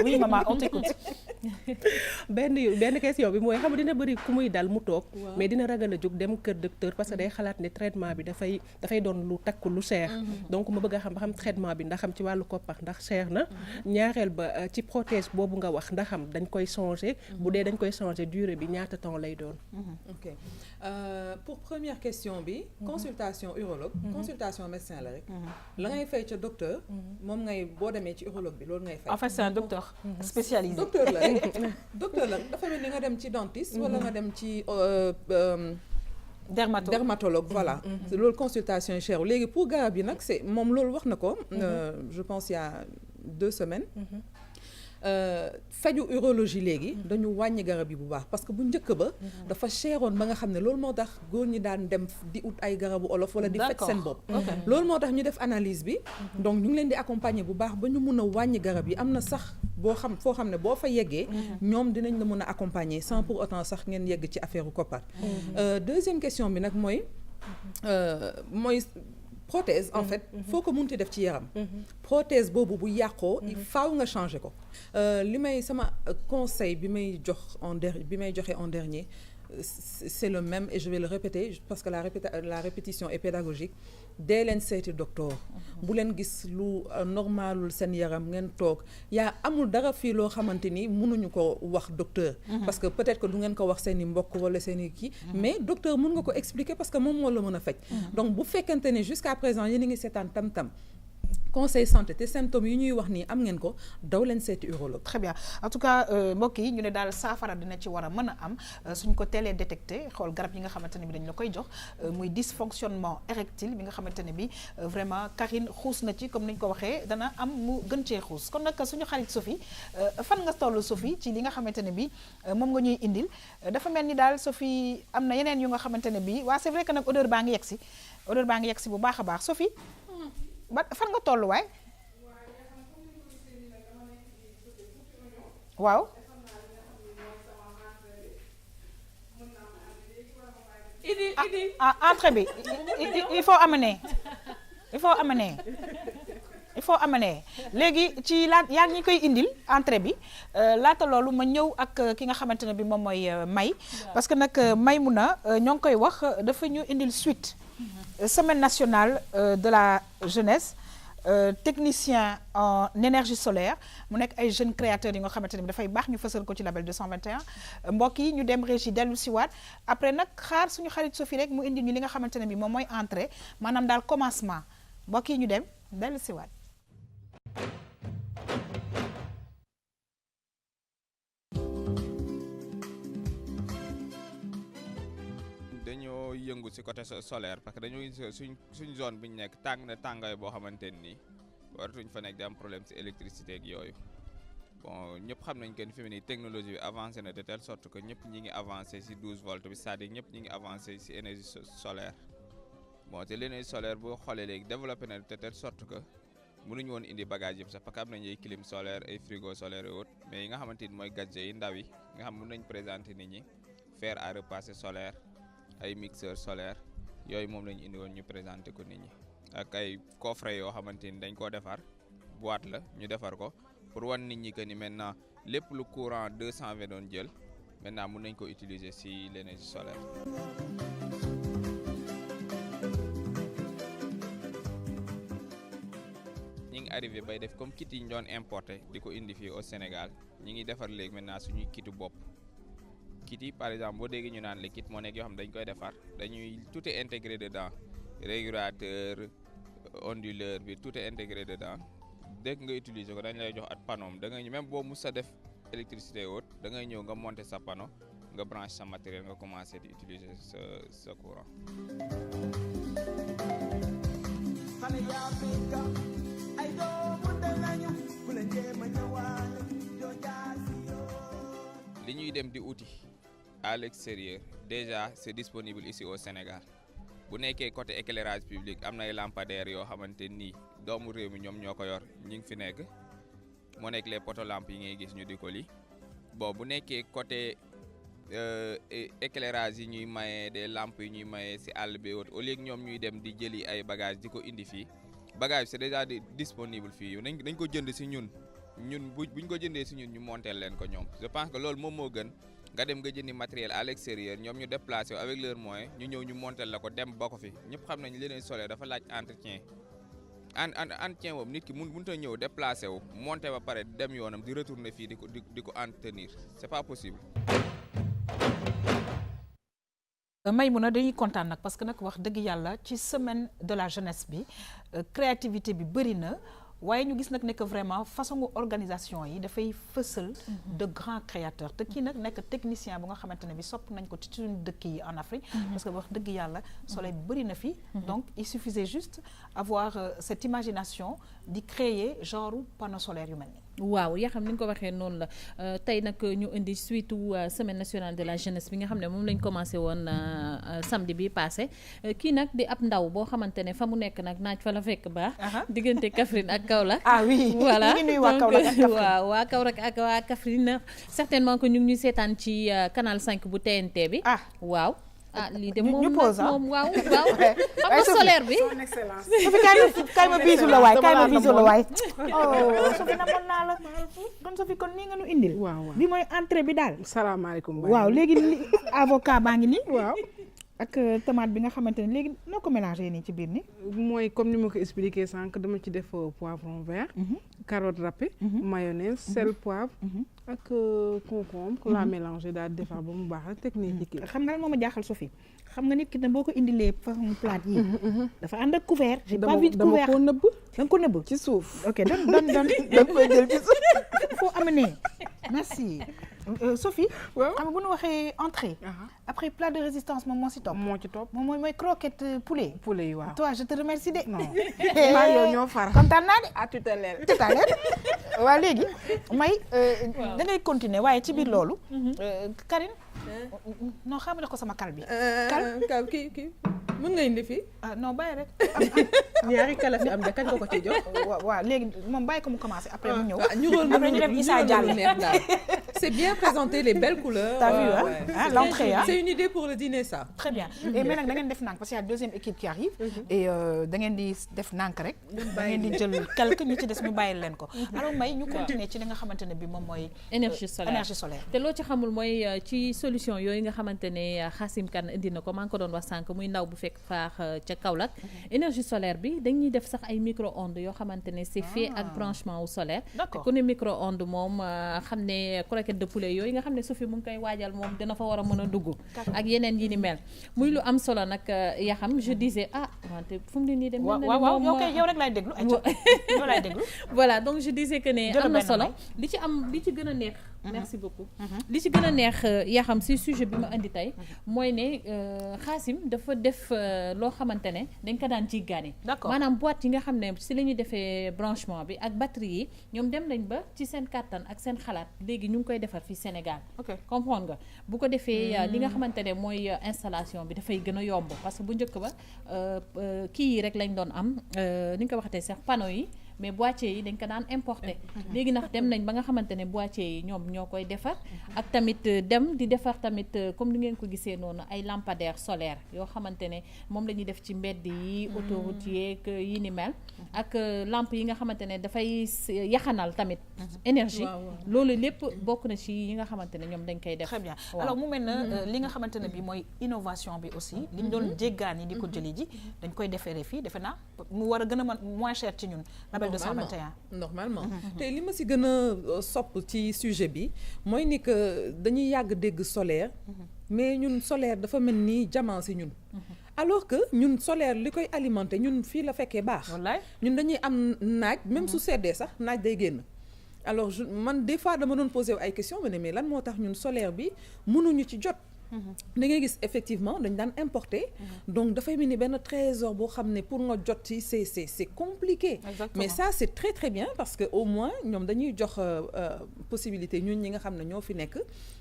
oui maman on t'écoute benn question bi mooy xam nga dina bëri ku muy dal mu toog mais dina ragal a jóg dem kër docteur parce que day xalaat ne traitement bi dafay doon lu takku lu cher donc ma bëgg a xam ba xam traitement bi ndax xam ci wàllu koppar ndax cher na ñaareel ba ci protège boobu nga wax ndax xam dañ koy changer bu dee dañ koy changer durée bi ñaata temps lay doon ok pour première question bi consultation urologue consultation médecin la rek la ngay fay ca docteur moom ngay boo demee ci urologue bi loolu ngay fay en fait c'est un docteur spécialisé docteur la docteur la dafa mel ni nga dem ci dentiste wala nga dem ci dermatologue voilà loolu consultation yi cher léegi pour garab yi nag c'est moom loolu wax na ko je pense il y a 2 semaines faju urologie léegi dañu wàññi garab yi bu baax parce que bu njëkk ba dafa cheroon ba nga xam ne loolu moo tax góor ñi daan dem di ut ay garabu olof wala di faj seen bopp loolu moo tax ñu def analyse bi donc ñu ngi leen di accompagner bu baax ba ñu mun a wàññi garab yi am na sax foo xam ne boo fa yeggee ñoom dinañ la mën a accompagner sans pour autant sax ngeen yegg ci affaire u koppar deuxième question bi nag mooy prothèse en fait foo ko munti def ci yaram prothèse boobu bu yàqoo il faut nga changer ko li may sama conseil bi may joxe en dernier c'est le même et je vais le répéter parce que la répétition est pédagogique dee leen seeti docteur bu leen gis lu normalul seen yaram ngeen toog amul dara fii loo xamante ni mënuñu ko wax docteur parce que peut-être que du ngeen ko wax seen i mbokk wala seen i kii mais docteur mën nga ko expliquer parce que moom moo la mën a faj donc bu fekkente ni jusqu'à présent yéen a ngi seetaan tam-tam conseil santé te symptômes yi ñuy wax nii am ngeen ko daw leen seeti urologue. très bien en tout cas mbokk yi ñu ne daal saafara dina ci war a mën a am suñ ko teelee détecté xool garab yi nga xamante ne bi dañ la koy jox muy dysfonctionnement érectile bi nga xamante ne bi vraiment Karine xuus na ci comme ni ñu ko waxee dana am mu gën cee xuus kon nag suñu xarit Sophie fan nga toll Sophie ci li nga xamante ne bi moom nga ñuy indil dafa mel ni daal Sophie am na yeneen yu nga xamante ne bi waa c'est vrai que nag odeur baa ngi yegg si bu baax a baax Sophie ba fan nga tollu waay waaw entrée bi il faut amener léegi ci yaa ngi koy indil entrée bi laata loolu ma ñëw ak ki nga xamante ne bi moom mooy May parce que nag Maïmouna ñoo ngi koy wax dafa ñu indil suite semaine nationale de la jeunesse technicien en énergie solaire mu nekk ay jeunes créateurs yi nga xamante ne bi dafay baax ñu fësal ko ci label 221 mbokk yi ñu dem régie dellu si waat après nag xaar suñu xarit Sophie rek mu indi ñu li nga xamante ne bi moom mooy entrée maanaam daal commencement mbokk yi ñu dem dellu si waat dañoo yëngu ci côté solaire parce que dañoo suñ zone bi ñu nekk tàng na tàngaay boo xamante nii waratuñ fa nekk di am problème ci électricité ak yooyu bon ñëpp xam nañ que fi mu ne technologie bi avancé na de telle sorte que ñëpp ñi ngi avancé ci 12 volts bi c'est-à-dire ñëpp ñi ngi avancé ci énergie solaire bon te l'énergie solaire boo xoolee léegi développé na de telle sorte que mënuñu woon indi bagage yëpp sax parce que am nañu ay clim solaire ay frigo solaire et autres mais yi nga xamante ni mooy gadget yi ndaw yi nga xam mën nañ présenter nit ñi fer à repasser solaire ay mixeur solaire yooyu moom lañu indi woon ñu présenter ko nit ñi ak ay coffret yoo xamante ni dañ koo defar boîte la ñu defar ko pour wan nit ñi que ni maintenant lépp lu courant 220 doon jël maintenant mun nañ ko utiliser si l'énergie solaire. ñi ngi arrivé bay def comme kit yi ñu doon importé di ko indi fii au Sénégal ñi ngi defar léegi maintenant suñuy kitu bopp kit yi par exemple boo déggee ñu naan les kits moo nekk yoo xam dañ koy defar dañuy tout est intégré dedans régulateur onduleur bi tout est intégré dedans dès que nga utiliser ko dañ lay jox at panneau da ngay même boo mus sa def électricité haute da ngay ñëw nga monter sa panneau nga branche sa matériel nga commencer di utiliser sa courant. li ñuy dem di uti à l'extérieur déjà c'est disponible ici au Sénégal bu nekkee côté éclairage public am na ay lampadaires yoo xamante ni doomu réew mi ñoom ñoo ko yor ñi ngi fi nekk moo nekk les poto lampes yi ngay gis ñu di ko li bon bu nekkee côté éclairage yi ñuy maye des lampes yi ñuy maye ci àll bi au lieu ñoom ñuy dem di jëli ay bagages di ko indi fii bagage c'est déjà disponible fii nañ ko jënd ci ñun buñ ko jëndee ci ñun ñu monteel leen ko ñoom je pense que loolu moom moo gën nga dem nga jëndi matériel à l'extérieur ñoom ñu déplacé avec leurs moyens ñu ñëw ñu monteel la ko dem ba ko fi ñëpp xam nañ l'énergie solaire dafa laaj entretien entretien boobu nit ki mënut a ñëw déplacé wu monté ba pare dem yoonam di retourner fii di ko entretenir c'est pas possible. Maïmouna dañuy kontaan nag parce que nag wax dëgg yàlla ci semaine de la jeunesse bi créativité bi bëri na waaye ñu gis nag ne que vraiment façon organisation yi dafay fësal de grands créateurs te kii nag nekk technicien bu nga xamante ne bi sopp nañ ko ci suñu dëkk yi en Afrique parce que wax dëgg yàlla soleil bi bëri na fi donc il suffisait juste avoir cette imagination di créer genre panneau solaire yu mel ni waaw yaa xam ni nga ko waxee noonu la tey nag ñu indi suite semaine nationale de la jeunesse bi nga xam ne moom lañ commencé woon samedi bi passé kii nag di ab ndaw boo xamante ne fa mu nekk nag naaj fa la fekk baax diggante Kaffrine ak Kaolack oui voilà ñu ngi nuyu waa Kaolack ak Kaffrine waaw waa Kaolack ak waa Kaffrine certainement que ñu ngi ñuy seetaan ci canal 5 bu TNT bi waaw lii de moom moom waaw xam nga solaire bi son excellence kay ma biisu la waay Sophie na mën naa la kon Sophie kon nii nga nu indil bi mooy entrée bi daal salaamaaleykum waaw léegi avocat baa ngi nii waaw ak tomate bi nga xamante ne léegi noo ko mélangé nii ci biir ni mooy comme ni ma ko expliqué sànq dama ci def poivron vert carotte râpée mayonnaise sel poivre ak concombre la mélangé daal di defar ba mu baax rek technique xam nga moo ma jaaxal Sophie xam nga nit ki ne boo ko indilee façon plat yi dafa ànd ak couvert j'ai pas vu de couvert dama ko nëbb da nga ko nëbb ci suuf ok don da koy jël ci suuf faut amener merci Sophie xam nga bu ñu waxee entrée après plat de résistance moom moo ci topp moom mooy croquette poulet yi waaw toi je te remercie de non maa yow ñoo far kontaan naa de à tout à l'heure waaw léegi may da ngay continuer waaye ci biir loolu Karine non xam ne ko sama kal bi kal kii mën nga indi fii non bàyyi rek ñaari kala fi am de kañ ko ko ci jox waaw léegi moom bàyyi ko mu commencer après mu ñëw après ñu dem Issa Diallo c'est bien présenté les belles couleurs t'as vu l'entrée c'est une idée pour le dîner ça très bien et mais nag da ngeen def nànk parce qu'il y a deuxième équipe qui arrive et da ngeen di def nànk rek da ngeen di jël quelque ñu ci des ñu bàyyil leen ko alors may ñu continuer ci li nga xamante ne bi moom mooy énergie solaire te loo ci xamul mooy ci solution yooyu nga xamante ne Xaasim Kan indi na ko maa ngi ko doon wax sànq muy ndaw bu fekk faax ca Kaolack énergie solaire bi dañuy def sax ay micro-ondes yoo xamante ne c'est fait ak branchement wu solaire te ku ne micro-ondes moom xam ne croquette de poulet yooyu nga xam ne Sophie mu ngi koy waajal moom dina fa war a mën a dugg ak yeneen yi ni mel muy lu am solo nag yaa xam je disais wante fu mu ne nii dem waaw yow rek laay déglu yow laay déglu voilà donc je disais que ne am na solo li ci gën a neex merci beaucoup li ci gën a neex yaa xam si sujet bi ma indi tey mooy ne Xaasim dafa def loo xamante ne dañ ko daan jiggaane maanaam boîte yi nga xam ne si la ñuy defee branchement bi ak batterie yi ñoom dem nañ ba ci seen kàttan ak seen xalaat léegi ñu ngi koy defar fii Sénégal comprendre nga bu ko defee li nga xamante ne mooy installation bi dafay gën a yomb parce que bu njëkk ba kii yi rek lañ doon am ni nga ko waxatee sax panneau yi mais boîtier yi dañ ko daan importer léegi nag dem nañ ba nga xamante ne boîtier yi ñoom ñoo koy defar ak tamit dem di defar tamit comme ni ngeen ko gisee noonu ay lampadaire solaire yoo xamante ne moom la ñuy def ci mbedd yi autoroute yeeg yi ni mel ak lampe yi nga xamante ne dafay yaxanal tamit énergie loolu lépp bokk na ci yi nga xamante ne ñoom dañ koy def. Très bien alors mu mel na li nga xamante ne bi mooy innovation bi aussi li ñu doon jéggaan yi di ko jëli ji dañ koy defeere fii defe naa mu war a gën a mën moins cher ci ñun label 221 normalement te li ma si gën a sopp ci sujet bi mooy ni que dañuy yàgg dégg solaire mais ñun solaire dafa mel ni diamant si ñun alors que ñun solaire li koy alimenter ñun fii la fekkee baax ñun dañuy am naaj même su seddee sax naaj day génn alors man des fois dama doon posé ay questions mais lan moo tax ñun solaire bi mënuñu ci jot da ngay gis effectivement dañ daan importer donc dafay mel ni benn trésor boo xam ne pour nga jot ci c'est compliqué. Exactement. Mais ça c'est très très bien parce que au moins ñoom dañuy jox possibilité ñun ñi nga xam ne ñoo fi nekk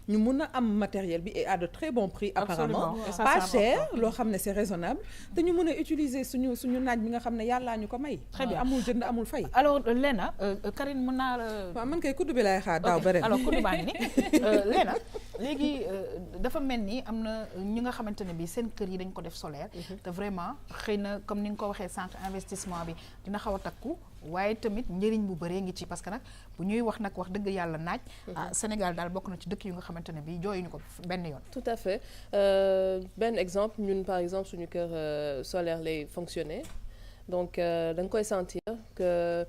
ñu mun a am matériel bi et à de très bons prix apparemment pas cher loo xam ne c'est raisonnable te ñu mën a utiliser suñu naaj bi nga xam ne yàllaa ñu ko may. Très bien amul jënd amul fay. Alors Léna Karine mën naa la. waaw man kay kuddu bi laay xaar daaw ba ren. Alors kuddu baa ngi ni Léna léegi dafa mel ni am na ñi nga xamante ne bi seen kër yi dañ ko def solaire te vraiment xëy na comme ni nga ko waxee sànq investissement bi dina xaw a takku waaye tamit njëriñ bu bëree ngi ci parce que nag bu ñuy wax nag wax dëgg yàlla naaj Sénégal daal bokk na ci dëkk yu nga xamante ne bi jooyuñu ko benn yoon. Tout à fait benn exemple ñun par exemple suñu kër solaire lay fonctionner donc da nga koy sentir que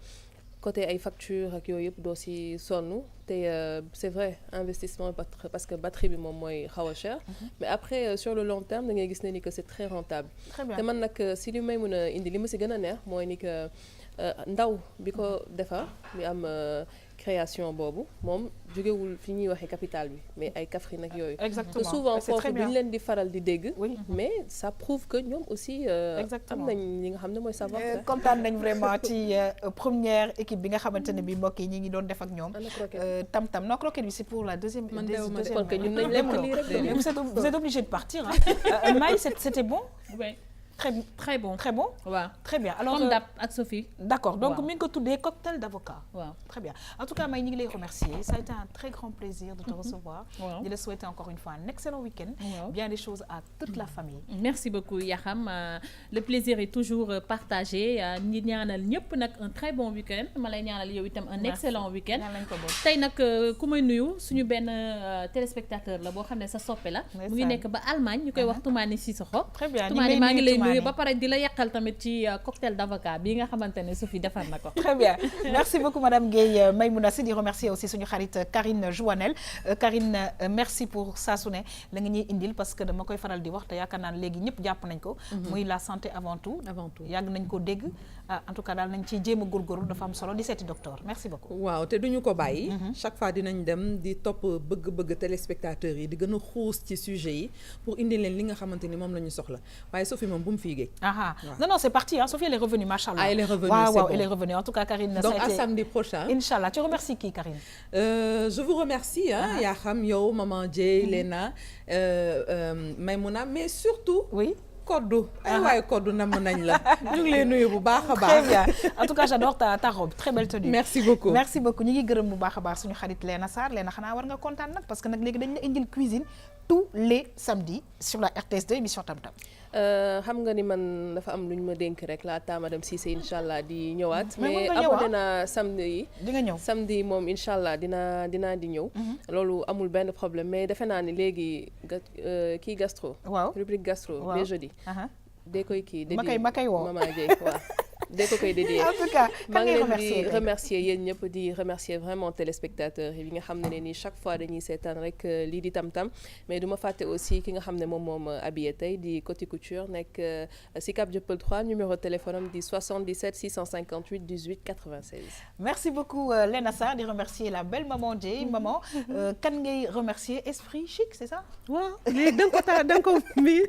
côté ay facture ak yooyu yëpp doo si sonn te c'est vrai investissement parce que batterie bi moom mooy xaw a cher mais après sur le long terme da ngay gis ne ni que c'est très rentable. Très bien. te man nag si li may mën a indi li ma si gën a neex mooy ni que ndaw bi ko defar mi am création boobu moom jógewul fi ñuy waxee capital bi mais ay Kaffrine ak yooyu. Exactement. te souvent C'est très foofu bien. duñ leen di faral di dégg. mais ça prouve que ñoom aussi. Exactement. am nañ li nga xam ne mooy savoir-faire. kontaan nañ vraiment ci première équipe bi nga xamante ne bi mbokk yi ñi ngi doon def ak ñoom. tam non croquette bi c'est pour la deuxième. Man deuxième dew ma de. Kon kay ñun nañ lekk lii rek. Mais vous êtes obligé de partir hein. Maï c'était bon. Oui. Très bon. Très bon. Waaw. Très bien. Alors comme d'hab ak Sophie. D'accord. Donc Waaw. mi ngi ko tuddee cocktail d'avocat. Waaw. Très bien. En tout cas Maï ñu ngi lay remercier. Ça a été un très grand plaisir de te recevoir. Waaw. Je te souhaite encore une fois un excellent week-end. Waaw. Bien des choses à toute la famille. Merci beaucoup Yaxam le plaisir est toujours partagé ñi ñaanal ñëpp nag un très bon week-end ma lay ñaanal yow itam un excellent week-end tey nag ku may nuyu suñu benn téléspectateur la boo xam ne sa soppe la mu ngi nekk ba Allemagne ñu koy wax Toumani Sissoko. Très bien. Toumani maa ngi lay nuyu ba pare di la yàqal tamit ci cocktail d'avocat bii nga xamante ne Sophie defar na ko. Très bien. Merci beaucoup Madame Gueye Maïmouna Sy di remercier aussi suñu xarit Karine Jouanel. Karine merci pour saa su ne la nga ñuy indil parce que dama koy faral di wax te yaakaar naa léegi ñëpp jàpp nañ ko. muy la santé avant tout. Avant tout. yàgg nañ ko dégg en tout cas daal nañ ciy jéem a góorgóorlu dafa am solo di seeti docteur merci beaucoup. waaw te duñu ko bàyyi. chaque fois dinañ dem di topp bëgg-bëgg téléspectateurs yi di gën a xuus ci sujet yi pour indi leen li nga xamante ni moom la ñu soxla waaye Sophie moom bu mu fiigee. Non non c'est parti hein. Sophie elle est revenue machallah. Ah elle est revenue waaw c'est waaw bon. elle est revenue en tout cas Karine. Donc à samedi prochain. Inch'Allah. Tu remercies qui Karine? Je vous remercie hein Yaxam yow Maman Dieye Léna Maïmouna mais surtout. Oui. Koddu ay waaye Koddu namm nañ la ñu ngi lay nuyu bu baax a baax. Très bien. En tout cas j'adore ta robe très belle tenue. Merci beaucoup. Merci beaucoup ñu ngi gërëm bu baax a baax suñu xarit Léna Sarr Léna xanaa war nga kontaan nag parce que nag léegi dañ la indil cuisine tous les samedis sur la RTS2 émission Tam Tam. xam nga ni man dafa am lu ñu ma dénk rek laata madame Cissé incha allah di ñëwaat. mais mais abonné naa samedi yi. di nga ñëw samedi moom incha allah dinaa di ñëw. loolu amul benn problème mais defe naa ni léegi kii gastro. waaw rubrique gastro. waaw les jeudis. dee koy kii ma koy woo Maman Dieye waaw. dee ko koy dédié en tout cas maa ngi leen di remercier yéen ñëpp di remercier vraiment téléspectateurs yi nga xam ne ni chaque fois dañuy seetaan rek lii di Tam Tam mais du ma fàtte aussi ki nga xam ne moom habillé tey di Coty Couture nekk Sicap Dieuppeul 3 numéro de téléphone am di 77 658 18 96. Merci beaucoup Léna Sarr di remercier la belle Maman Dieye maman kan ngay remercier Esprit Chic c'est ça. waaw léegi da nga ko mi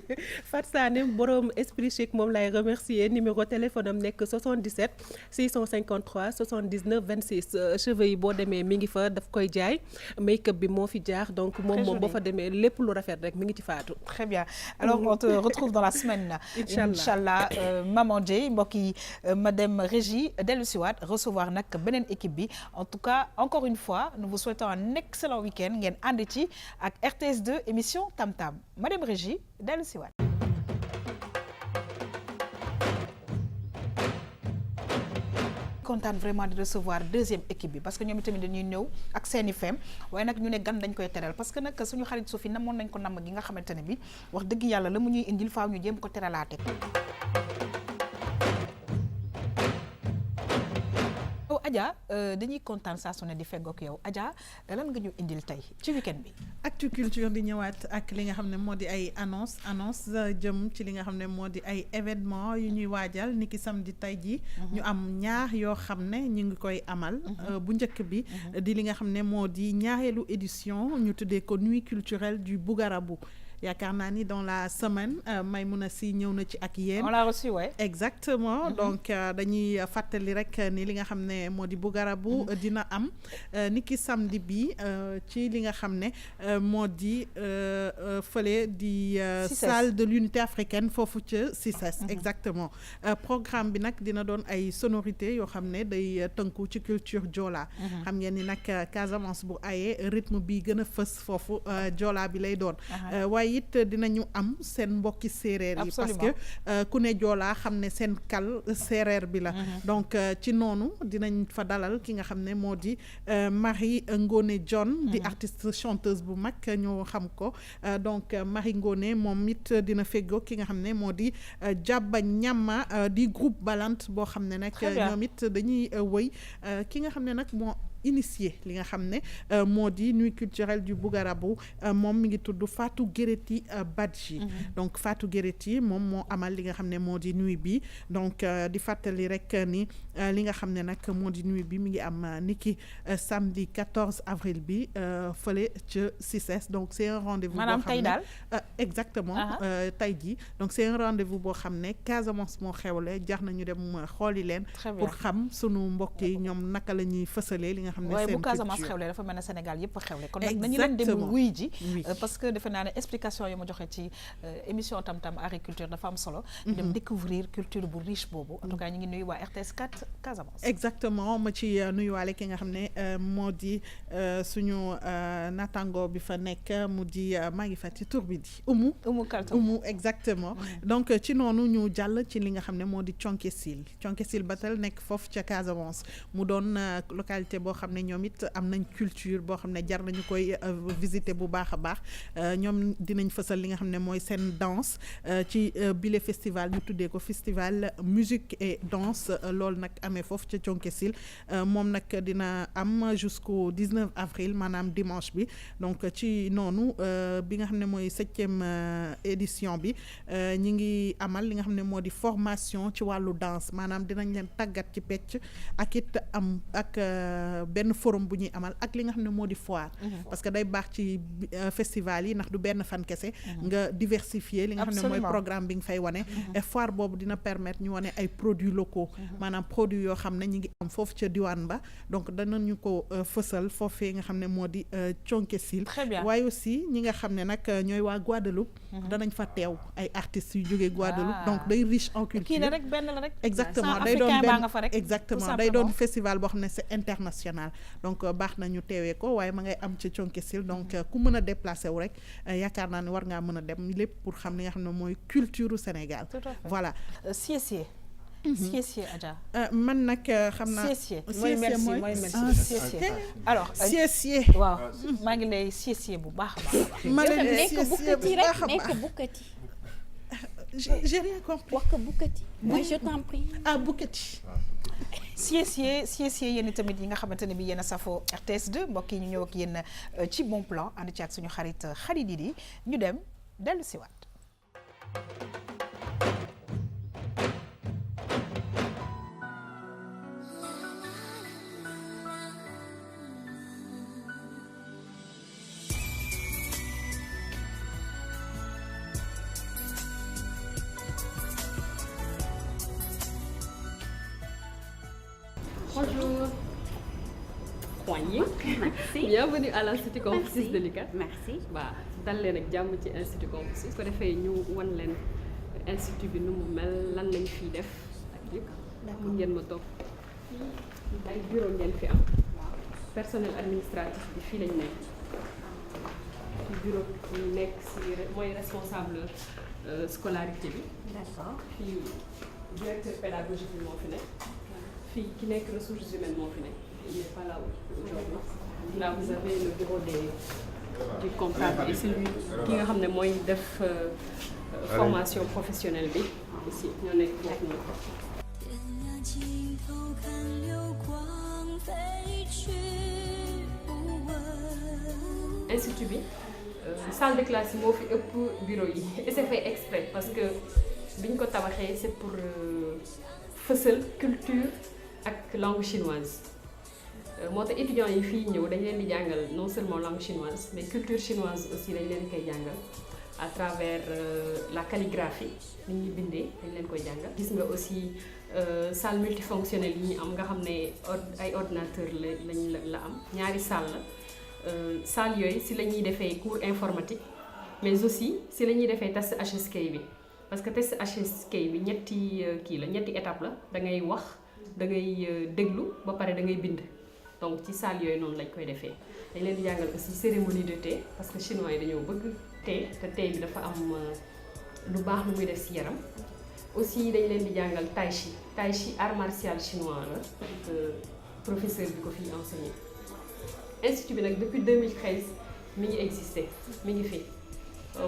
Fatou Sané borom Esprit Chic moom lay remercier numéro téléphone am nekk 77 653 79 26 cheveux yi boo demee mi ngi fa daf koy jaay make-up bi moo fi jaar donc moom boo fa demee lépp lu rafet rek mi ngi ci Fatou. Très bien alors on te retrouve dans la semaine. Inch'Allah Maman Dieye mbokk yi madame Régie dellu si waat recevoir nag beneen équipe bi en tout cas encore une fois nous vous souhaitons un excellent week-end ngeen ànd ci ak RTS2 émission Tam Tam madame Régie dellu si waat. Content vraiment de recevoir deuxième équipe bi parce que ñoom itamit dañuy ñëw ak seeni fem waaye nag ñu ne gan dañ koy teral parce que nag suñu xarit Sophie namoon nañ ko namm gi nga xamante ne bi wax dëgg yàlla la mu ñuy indil faaw ñu jéem ko teralaate. yow Adja dañuy kontaan saa su ne di feggoog yow Adja lan nga ñu indil tey ci week-end bi. Actu Culture di ñëwaat ak li nga xam ne moo di ay annonce jëm ci li nga xam ne moo di ay événement yu ñuy waajal niki samedi tey ji ñu am ñaar yoo xam ne ñu ngi koy amal bu njëkk bi di li nga xam ne moo di ñaareelu édition ñu tuddee ko nuit culturelle du Bougarabu yaakaar naa ni dans la semaine Maïmouna Sy ñëw na ci ak yéen. On l'a reçu ouais. Exactement donc dañuy fàttali rek ni li nga xam ne moo di Bougarabu dina am niki samedi bi ci li nga xam ne moo di fële di salle de l'unité africaine foofu ca CICES. Exactement programme bi nag dina doon ay sonorités yoo xam ne day tënku ci culture Joola. xam ngeen ni nag Casamance bu ayee rythme bi gën a fës foofu Joola bi lay doon. waaye it dinañu am seen mbokki séeréer yi parce que ku ne joolaa xam ne seen kal séeréer bi la donc ci noonu dinañ fa dalal ki nga xam ne moo di Marie Ngone John di artiste chanteuse bu mag ñoo xam ko donc Marie Ngone moom it dina feggoo ki nga xam ne moo di Jabba Ñamma di groupe Balant boo xam ne nag ñoom it dañuy wëy ki nga xam ne nag moo initié li nga xam ne moo di nuit culturelle du Bougarabu moom mi ngi tudd Fatou Guéréti Badji donc Fatou Guéréti moom moo amal li nga xam ne moo di nuit bi donc di fàttali rek ni li nga xam ne nag moo di nuit bi mi ngi am niki samedi 14 avril bi fële ca CICES donc c'est un rendez-vous maanaam tey daal exactement tey jii donc c'est un rendez-vous boo xam ne Casamance moo xewle jar nañu dem xooli leen pour xam sunu mbokk yi ñoom naka la ñuy fësalee li nga xam ne waaye bu Casamance xewle dafa mel ne Sénégal yëpp a xewle kon nag nañu leen dem wuy ji parce que defe naa ne explication yu ma joxe ci émission Tam Tam agriculture dafa am solo ñu dem découvrir culture bu riche boobu en tout cas ñu ngi nuyu waa RTS 4 Casamance exactement ma ci nuyuwaale ki nga xam ne moo di suñu natango bi fa nekk mu di maa ngi fàtti tur bi di Umu Kaltom exactement donc ci noonu ñu jàll ci li nga xam ne moo di Thionke-Sil Batel nekk foofu ca Casamance mu doon localité boo xam ne ñoom it am nañ culture boo xam ne jar nañu koy visiter bu baax a baax ñoom dinañ fësal li nga xam ne mooy seen danse ci bile festival ñu tuddee ko festival musique et danse loolu nag amee foofu ca Thionke-Sil moom nag dina am jusqu'au 19 avril maanaam dimanche bi donc ci noonu bi nga xam ne mooy 7e édition bi ñi ngi amal li nga xam ne moo di formation ci wàllu danse maanaam dinañ leen tàggat ci pecc ak it am ak benn forum bu ñuy amal ak li nga xam ne moo di foire parce que day baax ci festival yi ndax du benn fan kese nga diversifier li nga xam ne mooy programme bi nga fay wane et foire boobu dina permettre ñu wane ay produits locaux maanaam produits yoo xam ne ñi ngi am foofu ca diwaan ba donc danañu ko fësal foofee nga xam ne moo di Thionke-Sil waaye aussi ñi nga xam ne nag ñooy waa Guadeloupe danañ fa teew ay artistes yu jógee Guadeloupe donc day riche en culture kii la rek benn la rek exactement day doon benn exactement day doon festival boo xam ne c'est international donc baax na ñu teewee ko waaye ma ngay am ci Thionke-Sil donc ku mën a déplacé wu rek yaakaar naa ne war ngaa mën a dem lépp pour xam li nga xam ne mooy culture u Sénégal voilà Siessier Adja man nag xam naa Siessier alors Siessier waaw maa ngi lay Siessier bu baax a baax ma leen nekk bukkati rek nekk bukkati j'ai rien compris wax ko bukkati moi je t'en prie bukkati Siessier yéen tamit yi nga xamante ne bi yéen a safoo RTS2 mbokk yi ñu ñëw ak yéen ci bon plan ànd ci ak suñu xarit Khady Didi ñu dem dellu si waat Bonjour. Merci. Bienvenue à l'Institut Confucius de Lucas. Merci. Bah, dal leen ak jàmm ci Institut Confucius. Ko defee ñu wan leen institut bi nu mu mel lan lañ fiy def ak yëpp. Mun ngeen ma toog. Ay bureau ngeen fi am. Personnel administratif bi fii lañ nekk. Bureau ñu nekk si mooy responsable scolarité bi. D'accord. Fii directeur pédagogique bi moo fi nekk. Fii ki nekk ressources humaines moo fi nekk. Il n'est pas là aujourd'hui. Là vous avez le bureau du comptable et celui qui nga xam ne mooy def formation professionnelle bi aussi ñoo nekk foofu noonu. Institut bi salle de classe yi moo fi ëpp bureau yi et c'est fait exprès parce que biñ ko tabaxee c'est pour fësal culture ak langue chinoise. Moo tax étudiants yi fii ñëw dañ leen di jàngal non seulement langue chinoise mais culture chinoise aussi dañ leen koy jàngal à travers la calligraphie ni ñuy bindee dañ leen koy jàngal. Gis nga aussi salle multifonctionnelle yi ñu am nga xam ne ay ordinateur la am ñaari salle la salle yooyu si la ñuy defee cours informatique mais aussi si la ñuy defee test HSK bi parce que test HSK bi ñetti kii la ñetti étape la da ngay wax da ngay déglu ba pare da ngay bind. Donc ci salle yooyu noonu lañ koy defee dañ leen di jàngal aussi cérémonie de thé parce que chinois yi dañoo bëgg thé te thé bi dafa am lu baax lu muy def ci yaram aussi dañ leen di jàngal tai chi art martial chinois la professeur bi ko fiy enseigné. Institut bi nag depuis 2013 mi ngi existé mi ngi fi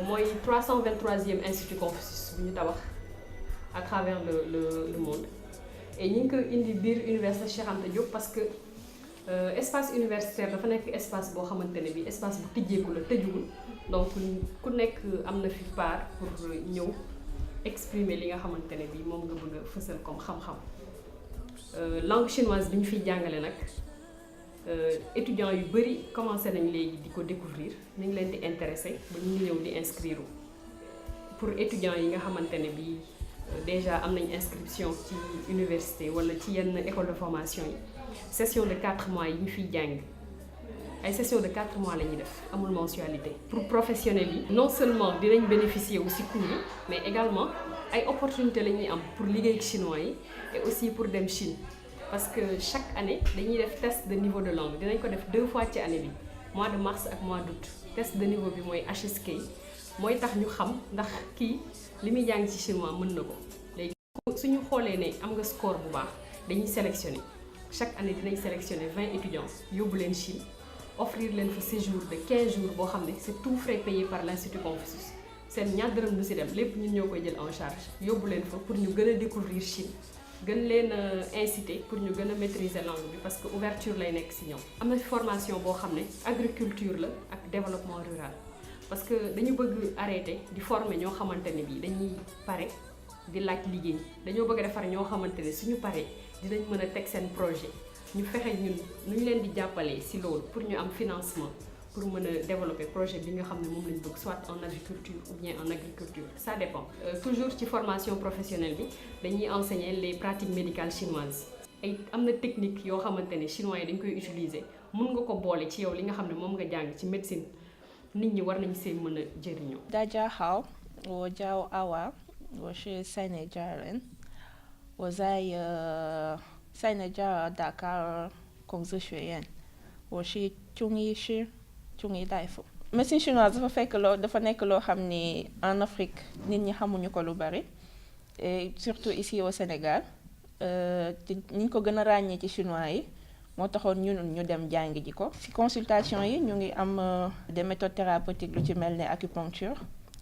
mooy 323e institut Confucius bu ñu tabax à travers le monde et ñu ngi ko indi biir université Cheikh Anta Diop parce que espace universitaire dafa nekk espace boo xamante ne bi espace bu tijjeeku la tëjuwul donc ku nekk am na fi part pour ñëw exprimer li nga xamante ne bi moom nga bëgg a fësal comme xam-xam langue chinoise bi ñu fiy jàngale nag étudiants yu bari commencé nañ léegi di ko découvrir ñu ngi leen di intéressé ba ñu ngi ñëw di inscrire pour étudiants yi nga xamante ne bi déjà am nañ inscription ci université wala ci yenn école de formation yi session de 4 mois yi ñu fiy jàng ay session de 4 mois la ñuy def amul mensualité. Pour professionnels yi non seulement dinañ bénéficier aussi cours yi mais également ay opportunités la ñuy am pour liggéey ak chinois yi et aussi pour dem Chine parce que chaque année dañuy def test de niveau de langue dinañ ko def 2 fois ci année bi mois de mars ak mois d'août. Test de niveau bi mooy HSK mooy tax ñu xam ndax kii li muy jàng ci chinois mën na ko léegi suñu xoolee ne am nga score bu baax dañuy sélectionner. Chaque année dinañ sélectionner 20 étudiants yóbbu leen Chine offrir leen fa séjour de 15 jours boo xam ne c'est tout frais payé par l'Institut Confucius seen ñaar dërëm du si dem lépp ñun ñoo koy jël en charge yóbbu leen fa pour ñu gën a découvrir Chine gën leen inciter pour ñu gën a maîtriser langue bi parce que ouverture lay nekk si ñoom. Am na fi formation boo xam ne agriculture la ak développement rural parce que dañu bëgg arrêter di former ñoo xamante ne bii dañuy pare di laaj liggéey dañoo bëgg a defar ñoo xamante ne suñu paree dinañ mën a teg seen projet ñu fexe ñun nu ñu leen di jàppalee ci loolu pour ñu am financement pour mën a développer projet bi nga xam ne moom lañ bëgg soit en aviculture ou bien en agriculture ça dépend. Toujours ci formation professionnelle bi dañuy enseigner les pratiques médicales chinoises ay am na technique yoo xamante ne chinois yi dañ koy utiliser mun nga ko boole ci yow li nga xam ne moom nga jàng ci médecine nit ñi war nañ see mën a jëriñoo. 大家好，我叫阿娃，我是塞内加尔人。我在塞内加尔达喀尔孔子学院，我是中医师，中医大夫。médecine chinoise dafa nekk loo xam ni en Afrique nit ñi xamuñu ko lu bari et surtout ici au Sénégal ñu ko gën a ràññee ci chinois yi moo taxoon ñu dem jàngi ji ko. ci consultation yi ñu ngi am des méthodes thérapeutiques lu ci mel ne acupuncture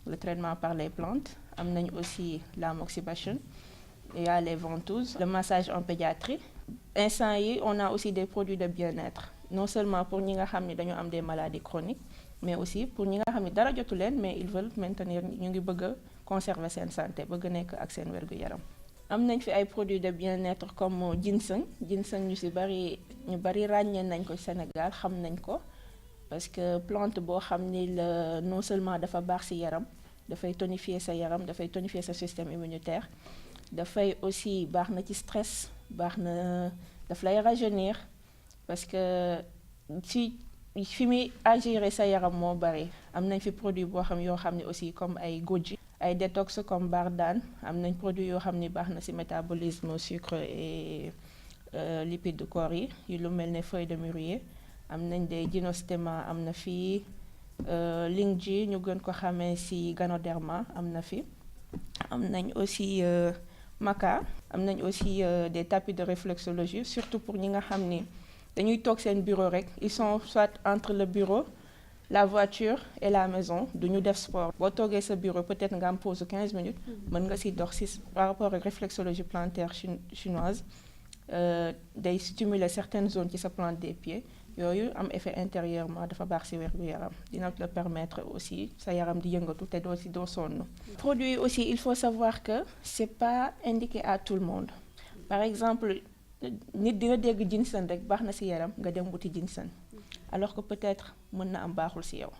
le traitement par les plantes am nañ aussi la moxibustion. Il y a les ventouses, le massage en pédiatrie. Instant yi, on a aussi des produits de bien-être. Non seulement pour ñi nga xam ne dañu am des maladies chroniques, mais aussi pour ñi nga xam ne dara jotu leen mais ils veulent maintenir ñu ngi bëgg a conserver seen santé bëgg a nekk ak seen wér-gu-yaram. Am nañ fi ay produits de bien-être comme ginseng ñu bari ràññee nañ ko Sénégal xam nañ ko parce que plante boo xam ni non seulement dafa baax ci yaram dafay tonifier sa yaram dafay tonifier sa système immunitaire. Dafay aussi baax na ci stress baax na daf lay rajeunir parce que ci fi muy agir sa yaram moo bari am nañ fi produit boo xam yoo xam ne aussi comme ay goji ay détox comme Bardane am nañ produit yoo xam ni baax na ci métabolisme sucre et lipides du corps yi lu mel ne feuille de mûrier am nañ des gynostéma am na fii Lingji ñu gën ko xamee ci Ganoderma am na fi am nañ aussi Maca am nañ aussi des tapis de réflexologie surtout pour ñi nga xam ni dañuy toog seen bureau rek ils sont soit entre le bureau la voiture et la maison duñu def sport boo toogee sa bureau peut-être nga am pause 15 minutes mën nga ci dox ci par rapport ak réflexologie plantaire chinoise day stimuler certaines zones ci sa plante des pieds yooyu am effet intérieurement dafa baax ci wérgu yaram dina la permettre aussi sa yaram di yëngatu te doo sonn. Produit aussi il faut savoir que c'est pas indiqué à tout le monde par exemple nit dina dégg ginseng rek baax na ci yaram nga dem wuti ginseng alors que peut-être mën na am baaxul ci yow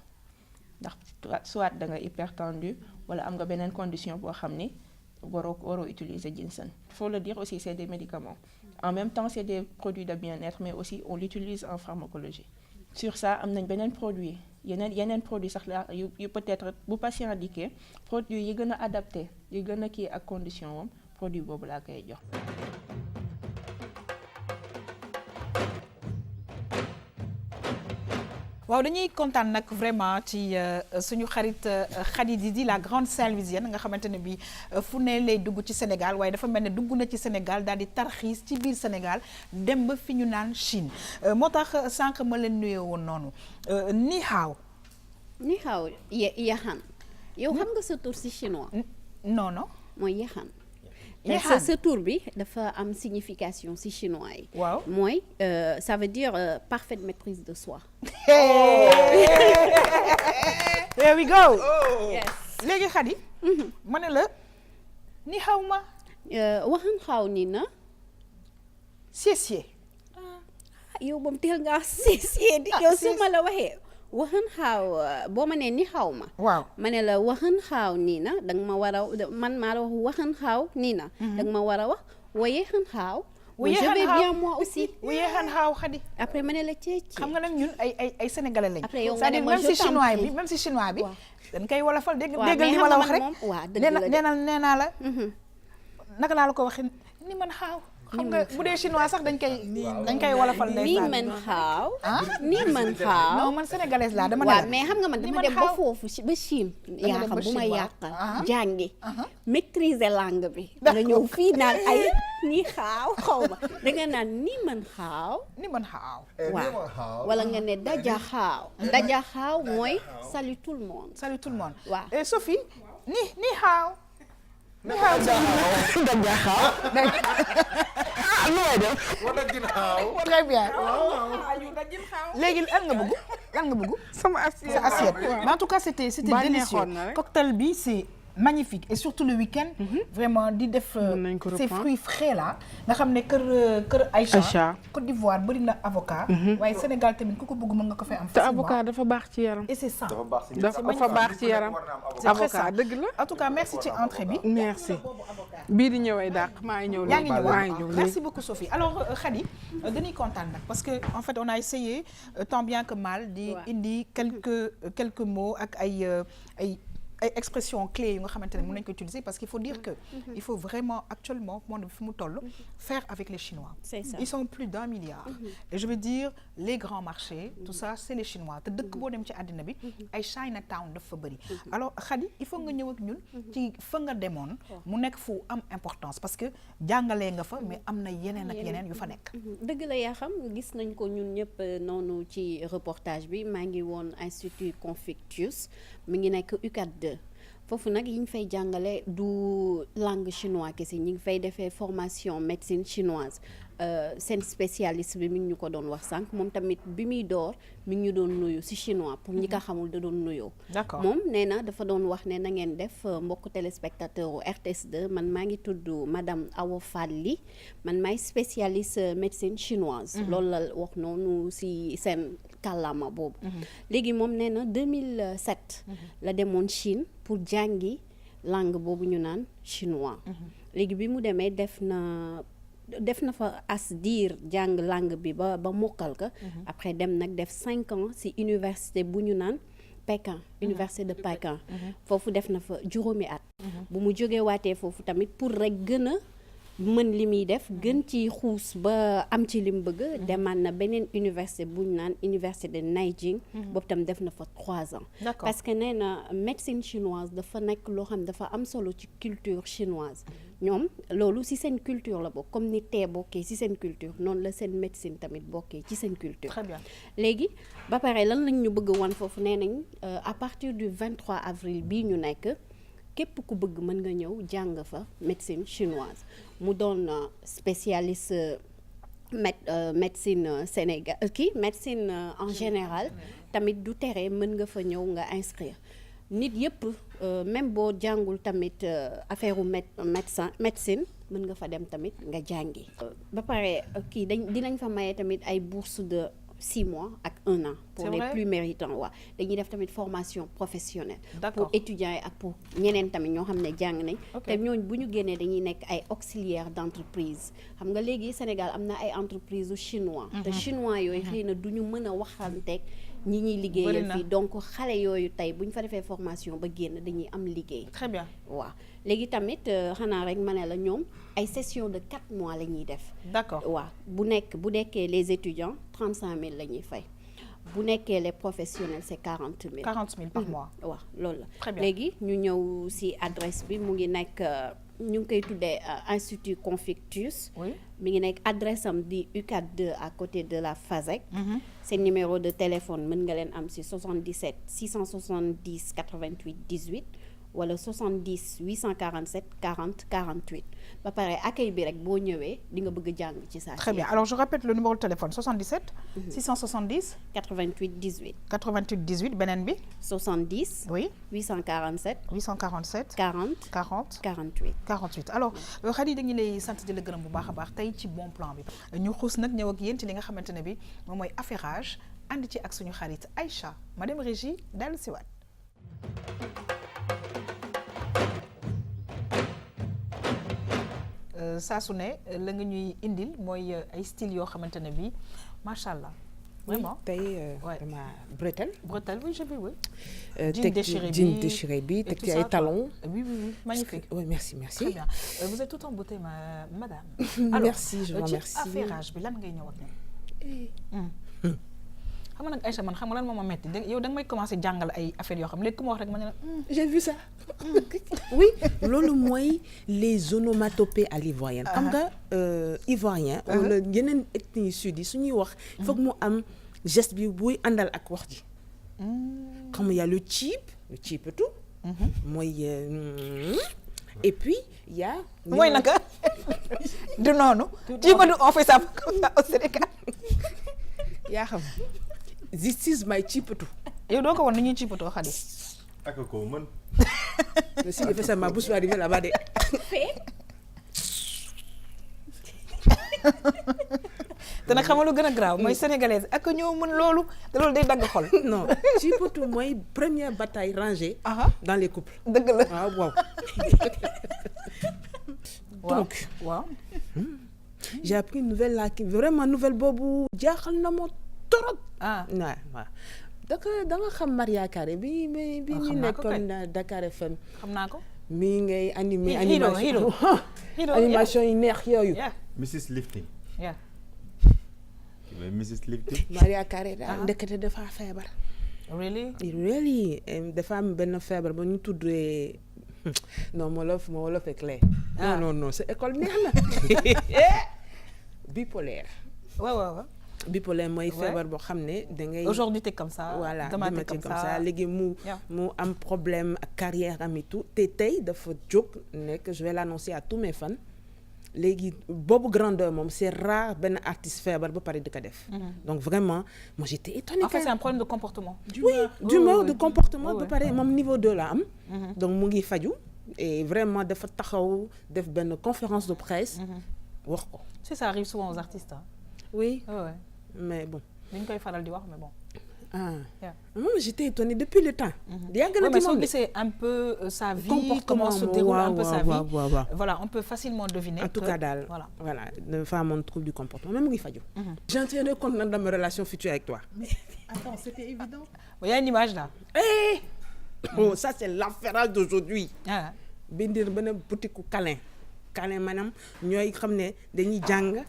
ndax soit da nga hypertendu wala am nga beneen condition boo xam ni waroo utiliser ginseng. Il faut le dire aussi c'est des médicaments. En même temps c'est des produits de bien-être mais aussi on l'utilise en pharmacologie. Sur ça am nañ beneen produit yeneen produit sax la yu peut-être bu patient indiqué produit yi gën a adapté yi gën a kii ak condition wam produit boobu laa koy jox. waaw dañuy kontaan nag vraiment ci suñu xarit Khady Didi la grande Saint-Louisienne nga xamante ne bi fu ne lay dugg ci Sénégal waaye dafa mel ne dugg na ci Sénégal daal di tarxiis ci biir Sénégal dem ba fi ñu naan Chine moo tax sànq ma leen nuyoo woon noonu ni hao. Ni hao yaxan yow xam nga sa tur ci chinois. non non mooy yaxan. sa tur bi dafa am signification ci chinois yi. waaw mooy ça veut dire parfaite maîtrise de soi. There we go. Yes. léegi Khady. ma ne la ni xaw ma. waxan xaw ni na. Siesier. yow moom teel ngaa siesier di yow su ma la waxee. waxan xaaw boo ma nee ni xaw ma. waaw ma ne la waxan xaaw nii na danga ma war a man maa la wax waxan xaaw nii na. danga ma war a wax waye xan xaaw. je vais bien moi aussi. waye xan xaaw Khady. après ma ne la ceeci. xam nga nag ñun ay sénégalais lañ. après yow nga ne ma même si chinois bi même si chinois bi. dañ koy wolofal déggal li ma la wax rek. waaw dëgg la nee naa la. naka laa la ko waxee ni man xaaw. xam nga bu dee chinois sax dañ koy wolofal ndeysaan. ni man xaaw. ni man xaaw. non man sénégalaise laa dama ne waaw mais xam nga man dama dem ba foofu ba Chine. yaa xam bu ma yàqal jàngi. maîtriser langue bi. nga ñëw fii naan ay ni xaaw xaw ma danga naan ni man xaaw. ni man xaaw. waaw wala nga ne daja xaaw. daja xaaw mooy salut tout le monde. salut tout le monde. waaw et Sophie ni xaaw. ni xaaw daja xaaw. lu may def. très bien. léegi lan nga bëgg. sama assiette sa assiette. mais en tout cas c'était délicieux. cocktail bi c'est magnifique et surtout le week-end. vraiment di def ces fruits frais là. nga xam ne kër Aïcha. Côte d'Ivoire bari na avocat. waaye Sénégal tamit ku ko bëgg mën nga ko fay am. te avocat dafa baax ci yaram. et c'est ça. dafa baax ci yaram. avocat dëgg la. en tout cas merci ci entrée bi. merci. bii di ñëwee dàq maa ngi ñëw léegi. merci beaucoup Sophie alors Khady dañuy kontaan nag parce que en fait on a essayé tant bien que mal di indi quelques mots ak ay expressions clés yu nga xamante ne mën nañu ko utiliser parce qu'il faut dire que il faut vraiment actuellement monde bi fi mu toll faire avec les Chinois. C'est ça. Ils sont plus d'1 milliard. Et je veux dire les grands marchés tout ça c'est les Chinois te dëkk boo dem ci àddina bi ay Chinatown dafa bëri. alors Khady il faut nga ñëw ak ñun ci fa nga demoon mu nekk fu am importance parce que jàngalee nga fa mais am na yeneen ak yeneen yu fa nekk. dëgg la yaa xam gis nañ ko ñun ñëpp noonu ci reportage bi maa ngi woon Institut Confucius mi ngi nekk UCAD 2 foofu nag yi ñu fay jàngale du langue chinois kese ñi ngi fay defee formation médecine chinoise seen spécialiste bi mi ngi ñu ko doon wax sànq moom tamit bi muy door mi ngi ñu doon nuyu ci chinois pour ñi ko xamul da doon nuyoo. d'accord moom nee na dafa doon wax ne na ngeen def mbokk téléspectateur u RTS2 man maa ngi tudd madame Awa Falli man maay spécialiste médecine chinoise. loolu la wax noonu ci seen kàllaama boobu. léegi moom nee na 2007. la demoon Chine pour jàngi langue boobu ñu naan chinois. léegi bi mu demee def na def na fa as diir jàng langue bi ba mokkal ka après dem nag def 5 ans ci université bu ñu naan Pékin université de Pékin foofu def na fa juróomi at bu mu jógee waatee foofu tamit pour rek gën a mën li muy def gën ci xuus ba am ci lim bëgg demaat na beneen université bu ñu naan université de Nanjing boobu tam def na fa 3 ans parce que nee na médecine chinoise dafa nekk loo xam dafa am solo ci culture chinoise ñoom loolu ci seen culture la bokk comme ni tee bokkee ci seen culture noonu la seen médecine tamit bokkee ci seen culture. Très bien. léegi ba pare lan lañ ñu bëgg wan foofu nee nañ à partir du 23 avril bii ñu nekk képp ku bëgg mën nga ñëw jàng fa médecine chinoise mu doon spécialiste médecine Sénégal médecine en général tamit du tere mën nga fa ñëw nga inscrire nit yëpp même boo jàngul tamit affaire médecine mën nga fa dem tamit nga jàngi ba pare dinañ fa maye tamit ay bourse de 6 mois ak 1 an pour les plus méritants waaw dañuy def tamit formation professionnelle pour étudiants yi ak pour ñeneen tamit ñoo xam ne jàng nañ te ñooñ bu ñu génnee dañuy nekk ay auxiliaires d'entreprise xam nga léegi Sénégal am na ay entreprise chinois te chinois yooyu xëy na du ñu mën a waxanteeg ñi ñuy liggéeyal fii donc xale yooyu tey bu ñu fa defee formation ba génn dañuy am liggéey. Très bien. waaw léegi tamit xanaa rek ma ne la ñoom ay session de 4 mois la ñuy def. D'accord. waaw bu nekkee les étudiants 35 000 la ñuy fay bu nekkee les professionnels c'est 40 000. 40 000 par mois. waaw loolu la. Très bien. léegi ñu ñëw ci adresse bi mu ngi nekk ñu ngi koy tuddee Institut Confucius. oui mi ngi nekk adresse am di UCAD 2 à côté de la FASEC. seen numéro de téléphone mën nga leen am ci 77 670 88 18 wala 70 847 40 48 ba pare accueil bi rek boo ñëwee di nga bëgg jàng ci saa. Très bien. Alors je répète le numéro de téléphone 77 670 88 18 88 18 beneen bi 70 oui 847 40 48 alors Khady dañu lay sant di la gërëm bu baax a baax tey ci bon plan bi ñu xuus nag ñëw ak yéen ci li nga xamante ne bi moom mooy affairage ànd ci ak suñu xarit Aïcha madame Régie dellu si waat. saa su ne la nga ñuy indil mooy ay style yoo xamante ne bi macha allah. vraiment tey dama bretelle. Bretelle oui je vais oui. jean déchiré bi teg ci ay talons. oui magnifique. oui merci. Très bien vous êtes tout en beauté madame. merci je vous remercie. ci affairage bi lan ngay ñëw ak ñoom. xam nga nag Aïcha man xam nga lan moo ma metti yow da nga may commencer jàngal ay affaires yoo xam léegi ku ma wax rek ma ne la. j'ai vu ça. oui loolu mooy les onomatopées à l'ivoirienne. xam nga ivoirien. wala yeneen ethnie sud yi su ñuy wax. foog mu am geste bi buy àndal ak wax ji. comme y a le ciipatu. mooy et puis y a. mooy naka du noonu. ciipatu on fait ça comme ça au Sénégal. yaa xam. this is my ciipatu. yow doo ko woon ni ñuy ciipatoo Khady. ak ko mën. si il fait ça ma bouche va arriver là-bas de. te nag xam nga lu gën a graaw mooy sénégalaise ak ñoo mën loolu te loolu day dagg xol. non ciipatu mooy première bataille rangée. dans les couples. dëgg la waaw. donc waaw. j'ai appris une nouvelle là qui vraiment nouvelle boobu jaaxal na ma torop. waaw. da nga xam Maria Carré bi ñu nekkoon Dakar FM. xam naa ko. mi ngay animé animation yi neex yooyu. Mrs Lifting. yeah. Mrs Lifting. Maria Carré daal ndekete dafa feebar. really dafa am benn feebar ba ñu tuddee non ma wolof est clair. non c'est école neex na. bipolaire. waaw. bipolaire mooy feebar boo xam ne da ngay. aujourd'hui t'es comme ça. voilà demain t'es comme ça léegi mu am problème ak carrière am et tout te tey dafa jóg nekk je vais l'annoncer à tous mes fans léegi boobu grandeur moom c'est rare benn artiste feebar ba pare di ko def. donc vraiment moi j'étais étonnée. en fait c'est un problème de comportement. d'humeur de comportement ba pare moom niveau 2 la am. donc mu ngi faju et vraiment dafa taxaw def benn conférence de presse. wax ko. ça arrive souvent aux artistes. oui mais bon. dañ koy faral di wax mais bon. Moi, j'étais étonnée depuis le temps. Mais c'est un peu sa vie, comment se déroule un peu sa vie. Voilà, on peut facilement deviner. En tout cas, voilà, les femmes ont trouble du comportement. Même Rifadio. J'en tiendrai compte dans mes relations futures avec toi. Mais attends, c'était évident. Il y a une image là. Oh, ça c'est l'affaire d'aujourd'hui. Bindir benn boutique câlin. Câlin manam ñoy xamné dañuy jang.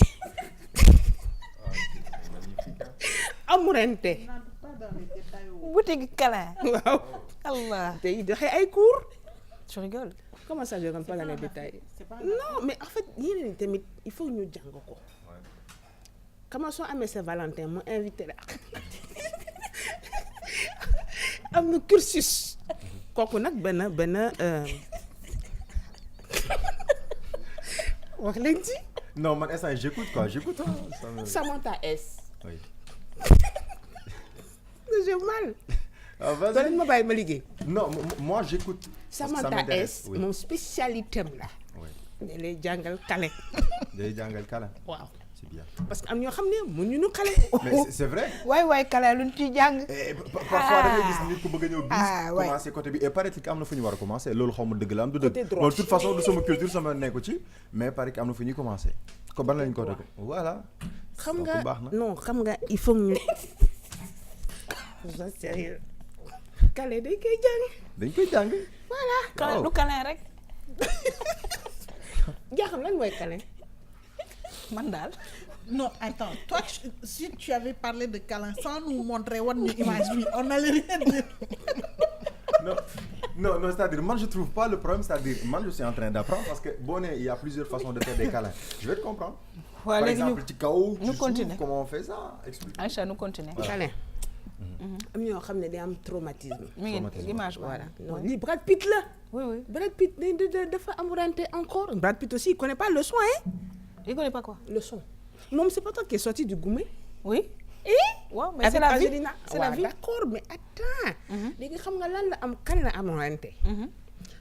Amurente. Boutique câlin. Waaw. Allah. Tay doxé ay cours. Tu rigoles. Comment ça, je rentre pas dans les détails? Non, mais en fait, il faut ñu jang ko. Comment so amé Saint-Valentin mo invité la. Am na cursus. Kooku nag benn wax leen ci. Non, man instant j'écoute quoi, j'écoute. Samantha S. Oui. J'ai mal. Ah, vas-y. Doo leen ma bàyyi ma liggéey. Non, moi j'écoute. Samantha S, mon spécialité la. Oui. Da lay jàngal câlin. Day jàngal câlin. Waaw. C'est bien. Parce que am ñoo xam ne mënuñu câlin. Mais c'est vrai. waay câlin luñ ci jàng. Parfois da ngay gis nit ku bëgg a ñëw bis commencer côté bi et paraît-il que am na fu ñu war a commencer loolu xaw ma dëgg la am du dëgg. loolu de toute façon du sama culture sama nekku ci mais paraît que am na fu ñuy commencer. ko ban lañ ko def voilà. xam nga non xam nga il faut ñu. c'est sérieux. câlin dañ koy jàng. dañ koy jàng. voilà. câlin du câlin rek. jaaxam lan mooy câlin. Mandal. Non, attends. Toi, si tu avais parlé de câlin sans nous montrer une image, on n'allait rien dire. Non, c'est-à-dire, moi je trouve pas le problème, c'est-à-dire, moi je suis en train d'apprendre parce que bon, il y a plusieurs façons de faire des câlins. Je vais te comprendre. Voilà, par exemple, nous continuons. Comment on fait ça? Explique. Aïcha, nous continuons. Câlin. am ñoo xam ne day am traumatisme. L'image, voilà. Non, li Brad Pitt là. Oui. Brad Pitt dafa amourante encore. Brad Pitt aussi, il connaît pas le son, hein? Il connaît pas quoi? Le son. Non, c'est pas toi qui est sorti du Goumé. Oui. Ouais, mais c'est la vie. C'est la vie. D'accord, mais attends. Léegi xam nga lan la am kan la amourante.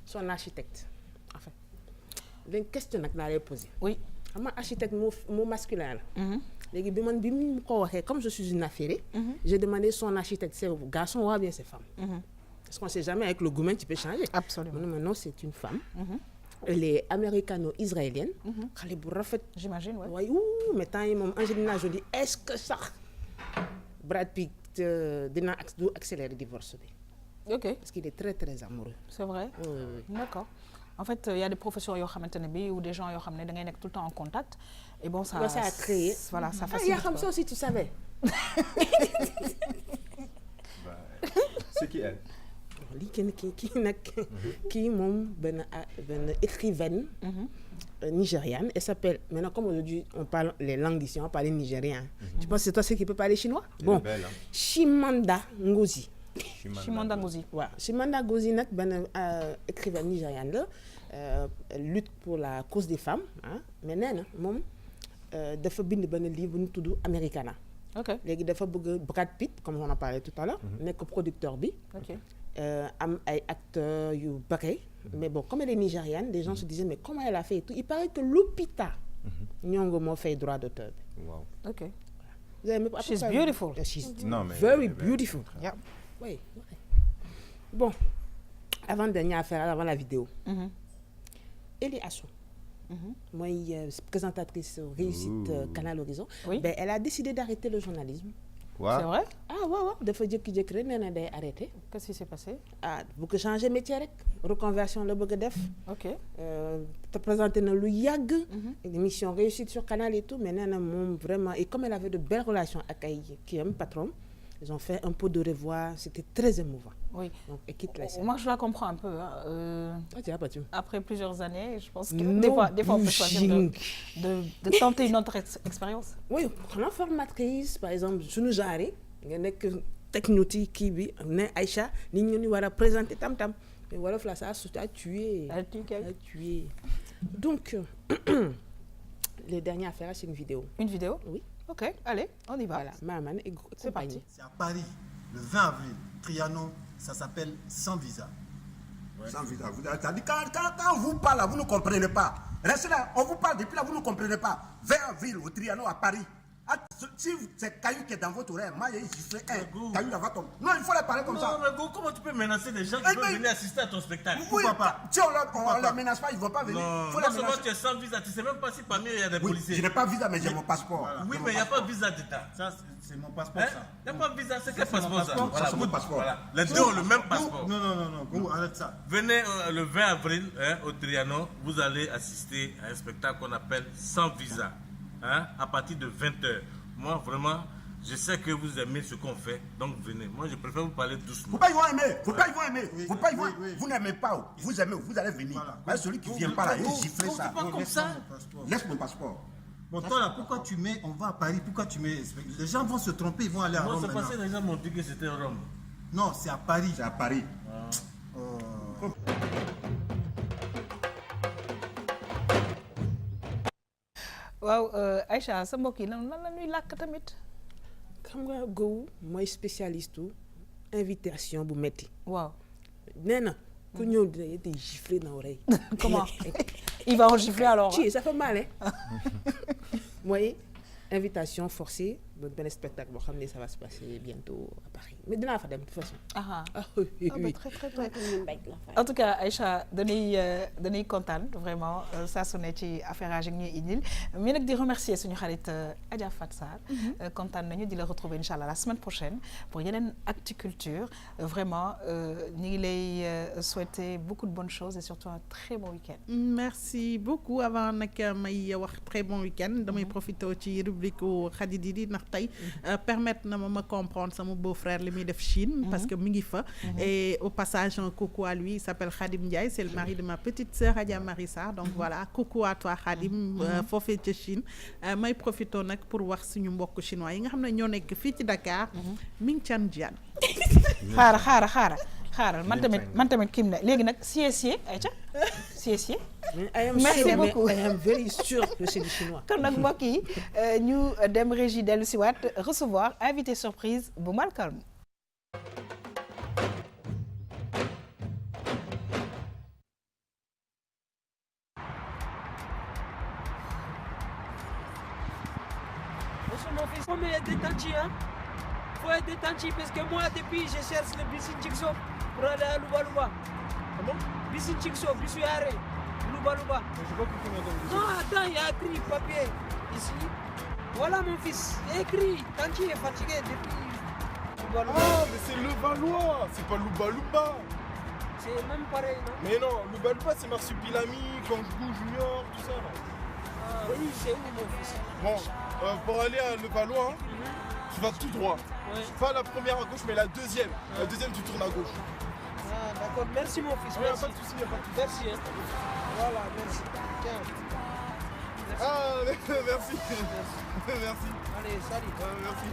Son architecte. En fait. Dañ question nag naa lay poser. Oui. Xam nga architecte mot masculin la. Léegi bi mu ko waxee comme je suis une affairée, j'ai demandé son architecte, c'est garçon ou bien c'est femme. Parce qu'on sait jamais avec le Goumé tu peux changer. Absolument. Non, c'est une femme. Elle est américano-israélienne. Xale bu rafet. J'imagine, ouais. Ouais, mais tant yi moom Angelina Jolie, est-ce que sax Brad Pitt dina accélérer divorce bi. OK. Parce qu'il est très très amoureux. C'est vrai? Oui. D'accord. En fait, il y a des professions ou des gens qui sont tout le temps en contact. Et bon, ça a créé. Voilà, ça facilite. Il y a comme ça aussi, tu savais. C'est qui elle? Qui est une écrivaine nigériane. Elle s'appelle, maintenant comme aujourd'hui on parle les langues d'ici, on parle nigérien. Tu penses que c'est toi qui peux parler chinois? Bon, belle, hein? Chimamanda Ngozi. Chimamanda Ngozi. Ouais. Chimamanda Ngozi est une écrivaine nigériane. Elle lutte pour la cause des femmes. Hein? Mais elle a fait un livre qui s'appelle Americana. OK. Léegi dafa bëgg Brad Pitt comme on a parlé tout à l'heure, nekk producteur bi. OK. Am ay acteurs yu bare. Mais bon, comme elle est nigériane, les gens se disaient mais comment elle a fait et tout. Il paraît que Lupita Nyong'o moo fait droit d'auteur bi. Wow. OK. She's beautiful. She's non, very beautiful. Yeah. Oui. Bon, avant dernière affaire, avant la vidéo. Elie Asson. Moi, présentatrice réussite Canal Horizon. Oui. Ben, elle a décidé d'arrêter le journalisme. Ouais. C'est vrai? Ah ouais. Dafa jékki-jékki rek nee na day arrêté. Qu'est-ce qui s'est passé? Ah, bu ko changer métier rek. Reconversion la bëgg a def. OK. Te présenté na lu yàgg. Émission réussite sur Canal et tout, mais nee na moom vraiment et comme elle avait de belles relations ak ay kii patron. Ils ont fait un peu de revoir, c'était très émouvant. Oui. Donc, et quitte la série. Moi, je la comprends un peu. Hein. Après plusieurs années, je pense que des fois on peut choisir de tenter une autre expérience. Oui, la formatrice, par exemple, je nous j'arrive, il y a que technologie qui vit, Aïcha, nous va présenter tam. Et voilà, ça a tué. A tué. Donc, le dernier affaire, c'est une vidéo. Une vidéo? Oui. OK, allez, on y va. Voilà, Maman et c'est parti. C'est à Paris, le 20 avril. Trianon, ça s'appelle Sans Visa. Ouais. Sans visa. Quand vous parlez, vous ne comprenez pas. Restez là, on vous parle depuis là, vous ne comprenez pas. 20 avril au Trianon à Paris. Ah, si c'est Caillou qui est dans votre oreille, moi j'ai giflé un Caillou dans votre... Non, il faut les parler comme ça. Non, mais go, comment tu peux menacer des gens qui veulent venir assister à ton spectacle? Oui, pourquoi pas? Si on ne les menace pas, ils ne vont pas venir. Non, non seulement tu es sans visa, tu ne sais même pas si parmi eux il y a des policiers. Je n'ai pas visa, mais j'ai mon passeport. Voilà. Oui, mais il n'y a pas de visa d'État. Ça, c'est mon passeport, ça. Il n'y a pas de visa, c'est quel passeport ça? Voilà, c'est mon passeport. Voilà. Les deux ont le même passeport. Non, arrête ça. Venez le 20 avril au Trianon, vous allez assister à un spectacle qu'on appelle Sans visa, à partir de 20h. Moi, vraiment, je sais que vous aimez ce qu'on fait, donc venez. Moi, je préfère vous parler doucement. Faut pas y vont aimer. Faut pas y vont aimer. Faut pas y vont. Vous n'aimez pas. Vous aimez. Vous allez venir. Voilà. Celui qui vient pas là, il gifle ça. Pas comme ça. Laisse mon passeport. Bon, toi là, pourquoi tu mets, on va à Paris, pourquoi tu mets, les gens vont se tromper, ils vont aller à Rome. Moi, c'est passé, les gens m'ont dit que c'était Rome. Non, c'est à Paris. C'est à Paris. waaw Aïcha sa mbokk yi nan la ñuy làkk tamit. xam nga Go mooy spécialiste invitation bu metti. waaw nee na ku ñëw dina te gifler dans l'oreille. Comment il va en gifler alors? Si, ça fait mal hein. mooy invitation forcée ba benn spectacle boo xam ne ça va se passer bientôt à Paris mais dinaa fa dem de toute façon. Oui. Très. En tout cas Aïcha dañuy kontaan vraiment saa su ne ci affaire yi ñuy indil mais nag di remercier suñu xarit Adja Fat Sarr. kontaan nañu di la retrouver inchallah la semaine prochaine pour yeneen actu culture vraiment ñu ngi lay souhaiter beaucoup de bonnes choses et surtout un très bon week-end. Merci beaucoup. Avant nag may wax très bon week-end damay profiter ci rubrique Khady Didi ndax tey permettre na ma comprendre sama beau-frère li muy def Chine parce que mi ngi fa et au passage un coucou à lui, il s'appelle Khadim Ndiaye, c'est le mari de ma petite sœur Adja Marissa, donc voilà coucou à toi Khadim foofee ca Chine may profiter nag pour wax suñu mbokk chinois yi nga xam ne ñoo nekk fii ci Dakar Ming Chan Jian xaaral man tamit kim ne léegi nag siesier Aïcha siesier merci beaucoup I am very sure que c'est du chinois. kon nag mbokk yi ñu dem régie dellu si waat recevoir invité surprise bu Malcolm. Bonjour mon fils, faut être détendu hein. Faut être détendu parce que moi depuis je cherche le bus Tchikso pour aller à Louba. Comment? Bus Tchikso, bus Yare, Louba. Non, attends, il y a écrit papier ici. Voilà mon fils, écrit. Quand tu es fatigué depuis Louba. Ah, mais c'est le Valois, c'est pas Louba. C'est même pareil, non? Mais non, Louba, c'est Marsupilami, Kangou Junior, tout ça. Ah, oui, c'est où mon fils? Bon, pour aller à Le Valois, tu vas tout droit. Ouais. Pas la première à gauche, mais la deuxième. La deuxième, tu tournes à gauche. Ah, d'accord. Merci, mon fils. Ouais, Merci. pas de soucis, pas de soucis. Merci. Hein. Voilà, merci. Tiens. Merci. Ah, merci. Merci. Allez, salut. Merci.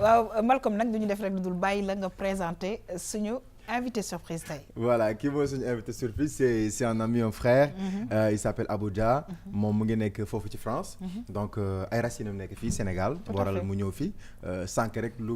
waaw Malcolm nag duñu def rek lu dul bàyyi la nga présenter suñu invité surprise tey. Voilà qui mooy suñu invité surprise c'est un ami, un frère. Il s'appelle Abuja. moom mu ngi nekk foofu ci France. donc ay racines nekk fii Sénégal. waral mu ñëw fii sànq rek lu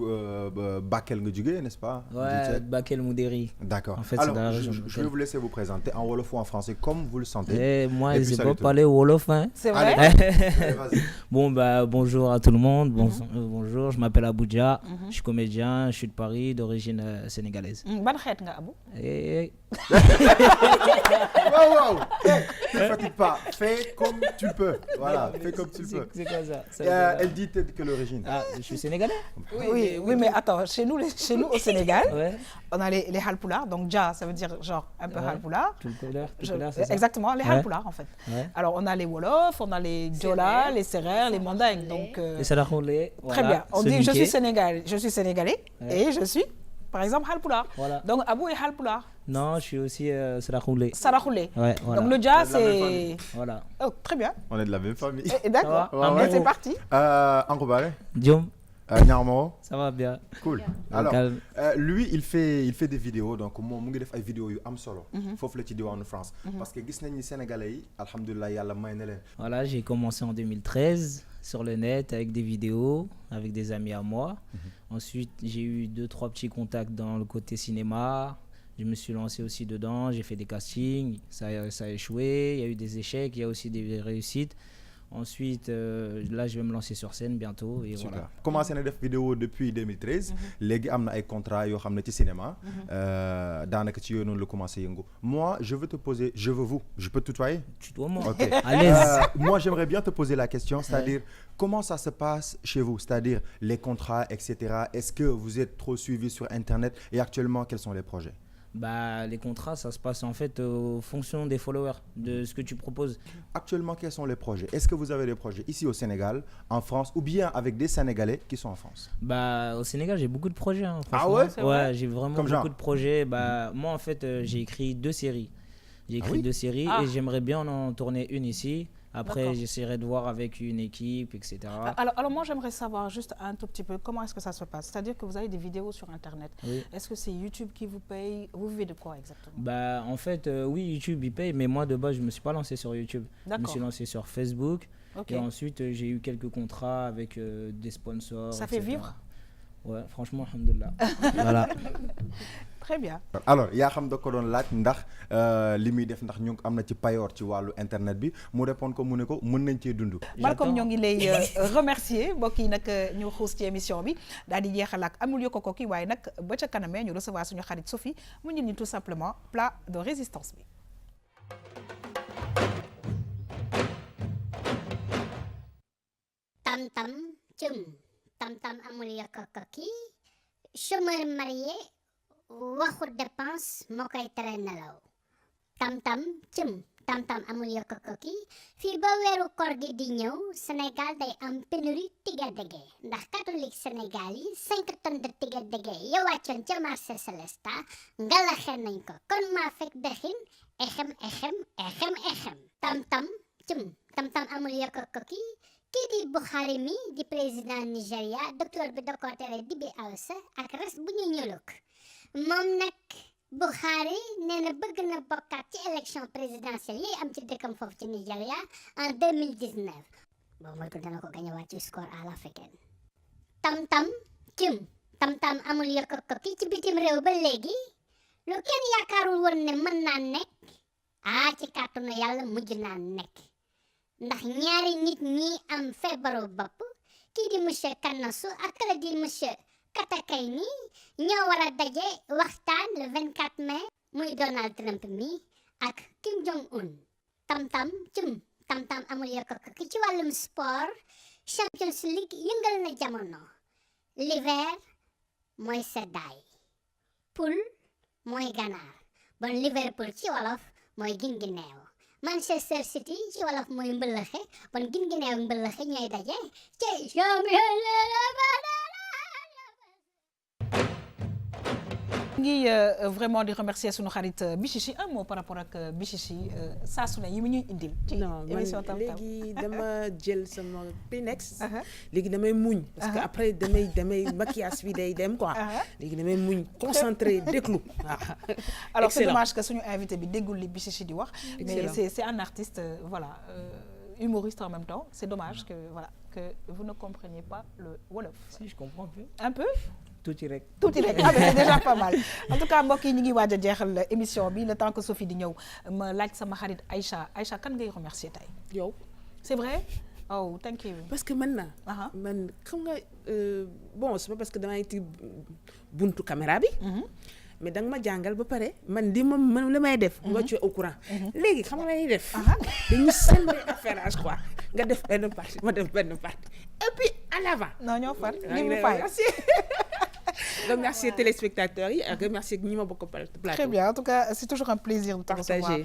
Bakel nga jógee n'est-ce pas? Ouais, Bakel Moudéri. D'accord. En fait, alors c'est dans la région je vais vous laisser vous présenter en wolof ou en français comme vous le sentez. Et moi, je ne sais pas parler wolof. Hein. C'est vrai. Allez, vas-y. Bon, bonjour à tout le monde. Bonjour, je m'appelle Abuja. Je suis comédien, je suis de Paris, d'origine sénégalaise. ban xeet nga Abou? Wow. Ne fatigue pas. Fais comme tu peux. Voilà, fais comme tu peux. C'est quoi ça? Elle dit que l'origine. Ah, je suis sénégalais. Oui, mais attends, chez nous au Sénégal, on a les halpulaar, donc Dja, ça veut dire genre un peu halpulaar. Exactement, les halpulaar en fait. Alors on a les Wolof, on a les Diola, les Sérères, les Mandingues. Donc, les Sarakoulé. Très bien. On dit je suis sénégalais et je suis par exemple halpulaar. Voilà. Donc Abou est halpulaar. Non, je suis aussi Sarakoulé. Sarakoulé. Ouais, voilà. Donc le Dja c'est. Voilà. Oh, très bien. On est de la même famille. D'accord. Ouais. C'est parti. Ankoubare. Diom. Nyarmo. Ça va bien. Cool. Alors, lui, il fait des vidéos. Donc, moi, je fais des vidéos yu am solo. Fofu la ci diwanu France. Parce que gis nañ ni Sénégalais yi, alhamdoulillah, yalla may na len. Voilà, j'ai commencé en 2013 sur le net avec des vidéos, avec des amis à moi. Ensuite, j'ai eu 2-3 petits contacts dans le côté cinéma. Je me suis lancé aussi dedans, j'ai fait des castings, ça a échoué, il y a eu des échecs, il y a aussi des réussites. Ensuite, là, je vais me lancer sur scène bientôt. Et super voilà. Commencé à faire des vidéos depuis 2013. Léegi am na ay contrats yoo xam ne ci cinéma. daanaka ci yooyu noonu la commencé yëngu. Moi, je veux te poser, je peux tutoyer? Tutoie-moi. Ok. À l'aise. Moi, j'aimerais bien te poser la question, c'est-à-dire comment ça se passe chez vous, c'est-à-dire les contrats, etc. Est-ce que vous êtes trop suivi sur Internet et actuellement, quels sont les projets? Bah, les contrats, ça se passe en fait en fonction des followers, de ce que tu proposes. Actuellement, quels sont les projets? Est-ce que vous avez des projets ici au Sénégal, en France, ou bien avec des Sénégalais qui sont en France? Bah, au Sénégal, j'ai beaucoup de projets. Hein, ah ouais? Ouais, j'ai vraiment Comme beaucoup genre? de projets. Bah, moi, en fait, j'ai écrit 2 séries. J'ai écrit 2 séries et j'aimerais bien en tourner une ici. Après, j'essaierai de voir avec une équipe, etc. Alors moi, j'aimerais savoir juste un tout petit peu comment est-ce que ça se passe. C'est-à-dire que vous avez des vidéos sur Internet. Oui. Est-ce que c'est YouTube qui vous paye? Vous vivez de quoi exactement? Bah, en fait, oui, YouTube, il paye, mais moi, de base, je ne me suis pas lancé sur YouTube. Je me suis lancé sur Facebook. Et ensuite, j'ai eu quelques contrats avec des sponsors. Ça fait vivre? Ouais, franchement, alhamdoulilah. Voilà. Très bien. Alors yaa xam da ko doon laaj ndax li muy def ndax ñu am na ci payoor ci wàllu internet bi mu répondre ko mu ne ko mën nañ cee dund. Malcolm ñoo ngi lay remercier mbokk yi nag ñu xuus ci émission bi daal di jeexal ak amul yokko ko ki waaye nag ba ca kanamee ñu recevoir suñu xarit Sophie mu ñu ni tout simplement plat de résistance bi. Tam tam cum tam tam amul yokko ko ki chômeur marié. Waxu dépense moo koy tere nelaw tam-tam cëm tam-tam amul yokk ko ki fii ba weeru koor gi di ñëw Sénégal day am pénurie tiga-dege ndax catholique Sénégal yi 5 tonnes de tiga-dege ya wàccoon ca marché Célesta ngalaxe nañ ko kon maa fekk dexin exem tam-tam cëm tam-tam amul yokk ko ki kii di Buhari mi di président Nigéria docteur bi da ko tere dibi awsa ak res bu ñu ñuluk moom nag Buhari nee na bëgg na bokkaat ci élection présidentielle yi am ci dëkkam foofu ci Nigeria en 2019 boo moytu dana ko gañewaat ci score à l'africaine tam-tam cum tam-tam amul yokk ko ki ci bitim réew ba léegi lu kenn yaakaarul woon ne mën naa nekk ci kàttanu yàlla mujj naa nekk ndax ñaari nit ñi am feebaru bopp kii di monsieur Kanasu ak kala di monsieur Katakay ni ñoo war a daje waxtaan le 24 mai muy Donald Trump mi ak Kim Jong-un tam-tam cum tam-tam amul yokk ki ci wàllum sport Champions League yëngal na jamono l'hiver mooy seddaay poule mooy ganaar bon Liverpool ci wolof mooy gingineew Manchester City ci wolof mooy mbëlëxe bon gingineew mbëlëxe ñooy daje ci ngi vraiment di remercier sunu xarit Bichichi un mot par rapport ak Bichichi saa su ne yi mu ñuy indil. ci émission tam tam léegi dama jël sama Kleenex. léegi damay muñ. parce que après damay maquillage bi day dem quoi. léegi damay muñ concentré déglu. alors c'est dommage que suñu invité bi déggul li Bichichi di wax. mais c'est un artiste voilà humoriste en même temps c'est dommage que voilà que vous ne compreniez pas le wolof. Si je comprends un peu. tuuti rek ah mais c'est déjà pas mal en tout cas mbokk yi ñu ngi waaj a jeexal émission bi le temps que Sophie di ñëw ma laaj sama xarit Aïcha kan ngay remercier tey. yow c'est vrai. oh thank you. parce que man xam nga bon c'est pas parce que damay ci buntu caméra bi. mais danga ma jàngal ba pare man li may def. nga ci au courant. léegi xam nga lay def. dañu sembler affairage quoi nga def benn partie ma def benn partie et puis à l'avant. non ñoo far li mu fay. remercier téléspectateurs yi ak remercier ñi ma bokk plateau. Très bien en tout cas c'est toujours un plaisir de te recevoir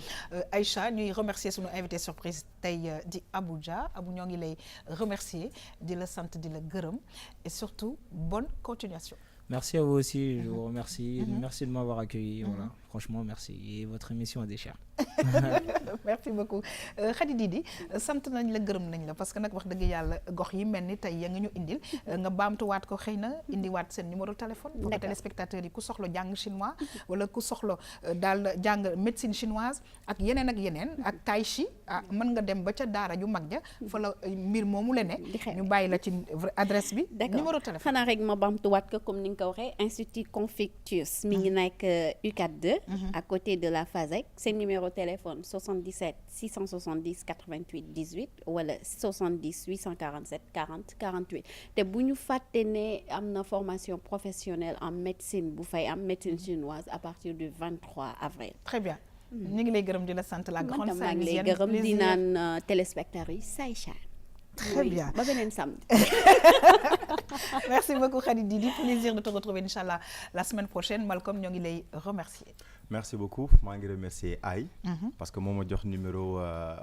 Aïcha ñuy remercier sunu invité surprise tey di Abuja Abou ñoo ngi lay remercier di la sant di la gërëm et surtout bonne continuation. Merci à vous aussi, je vous remercie. Merci de m'avoir accueilli. Voilà. Franchement, merci. Et votre émission est déchire. Merci beaucoup. Khady Didi sant nañ la gërëm nañ la parce que nag wax dëgg yàlla gox yi mel ni tey ya nga ñu indil nga baamtuwaat ko xëy na indiwaat seen numéro téléphone pour que téléspectateurs yi ku soxla jàng chinois wala ku soxla daal jàng médecine chinoise ak yeneen ak tai chi mën nga dem ba ca daara ju mag ja fa la mbir moomu la ne ñu bàyyi la ci adresse bi numéro téléphone xanaa rek ma baamtuwaat ko comme ni nga ko waxee Institut Confucius mi ngi nekk UCAD 2 à côté de la FASEC seen numéro téléphone 77 670 88 18 wala 70 847 40 48 te bu ñu fàtte ne am na formation professionnelle en médecine bu fay am médecine chinoise à partir du 23 avril. Très bien. ñu ngi lay gërëm di la sant la grande saint-louisienne lay gërëm di naan téléspectateurs yi Saïcha. Très bien. Ba beneen samedi. Merci beaucoup Khady Didi, plaisir de te retrouver inchallah la semaine prochaine. Malcolm ñoo ngi lay remercier. Merci beaucoup. maa ngi remercier Ay parce que moo ma jox numéro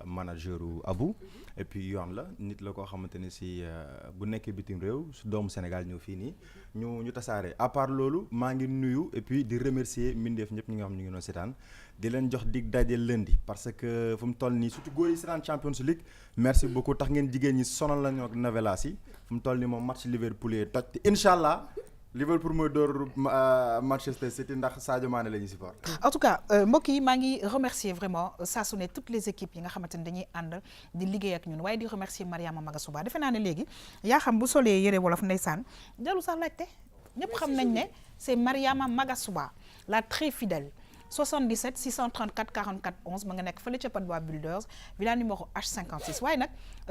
manager u Abou et puis yoon la nit la koo xamante ne si bu nekkee bitim réew su doomu Sénégal ñëw fii nii ñu tasaare à part loolu maa ngi nuyu et puis di remercier mbindeef ñëpp ñi nga xam ñu ngi doon seetaan di leen jox dig daje lundi parce que fu mu toll nii surtout góor yi seetaan Champions League merci beaucoup tax ngeen jigéen ñi sonal la ñu ak novelas yi fu mu toll nii moom match Liverpool yi toj te incha allah Liverpool mooy door Manchester City ndax Sadio Mané la ñuy support. En tout cas mbokk yi maa ngi remercier vraiment saa su ne toutes les équipes yi nga xamante ne dañuy ànd di liggéey ak ñun waaye di remercier Mariama Magasuba defe naa ne léegi yaa xam bu solee yëre wolof ndeysaan jaru sax laajte ñëpp xam nañ ne c'est Mariama Magasuba la très fidèle 77 634 44 11 ma nga nekk fële ca Patte d'Oie Builders villa numéro H56 waaye nag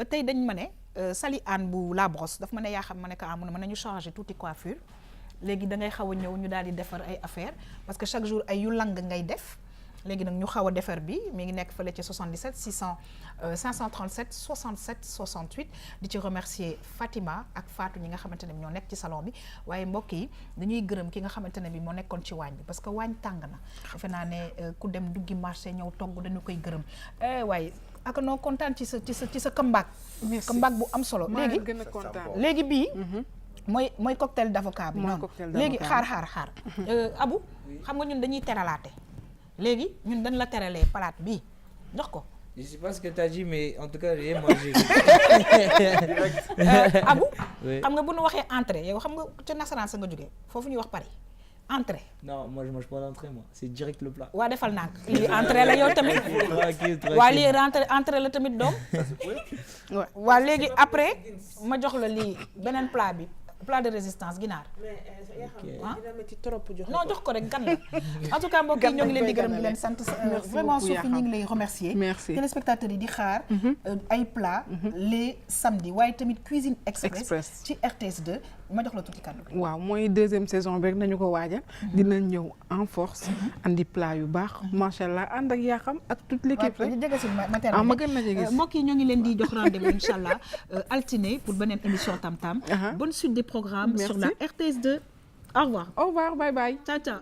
tey dañ ma ne Sali Anne bu La Brosse daf ma ne yaa xam ma ne ko mën nañu changer tuuti coiffure léegi da ngay xaw a ñëw ñu daal di defar ay affaire parce que chaque jour ay yu lang ngay def léegi nag ñu xaw a defar bi mi ngi nekk fële ci 77 537 67 68 di ci remercier Fatima ak Fatou ñi nga xamante ne bi ñoo nekk ci salon bi waaye mbokk yi dañuy gërëm ki nga xamante ne bi moo nekkoon ci waañ bi parce que waañ tàng na defe naa ne ku dem duggi marché ñëw togg dañu koy gërëm waaye ak noo kontaan ci sa comeback bu am solo léegi bii mooy cocktail d'avocat bi noonu léegi xaar Abou xam nga ñun dañuy teralaate léegi ñun dañ la teralee palaat bii jox ko. Je sais pas ce que tu as dit mais en tout cas j'ai mangé. Abou xam nga bu ñu waxee entrée yow xam nga ca nasaraan sa nga jógee foofu ñuy wax Paris entrée. Non moi je mange pas d'entrée moi c'est direct le plat. waa defal naa ko lii entrée la yow tamit waa lii entrée la tamit doom waa léegi après ma jox la lii beneen plat bi plat de résistance ginaar. non jox ko rek gan la en tout cas mbokk yi ñoo ngi leen di gërëm di leen sant vraiment Sophie ñu ngi lay remercier téléspectateurs yi di xaar ay plat les samedis waaye tamit cuisine express ci RTS 2 ma jox la tuuti kàddu gi waaw mooy deuxième saison bi rek nañu ko waajal dina ñëw en force andi plat yu baax macha allah ànd ak yaa xam ak toute l'équipe rek jege si matériel ma gën na jege mbokk yi ñoo ngi leen di jox rendez-vous incha allah altine pour beneen émission Tam Tam bonne suite des programmes sur la RTS 2 au revoir bye bye ciao ciao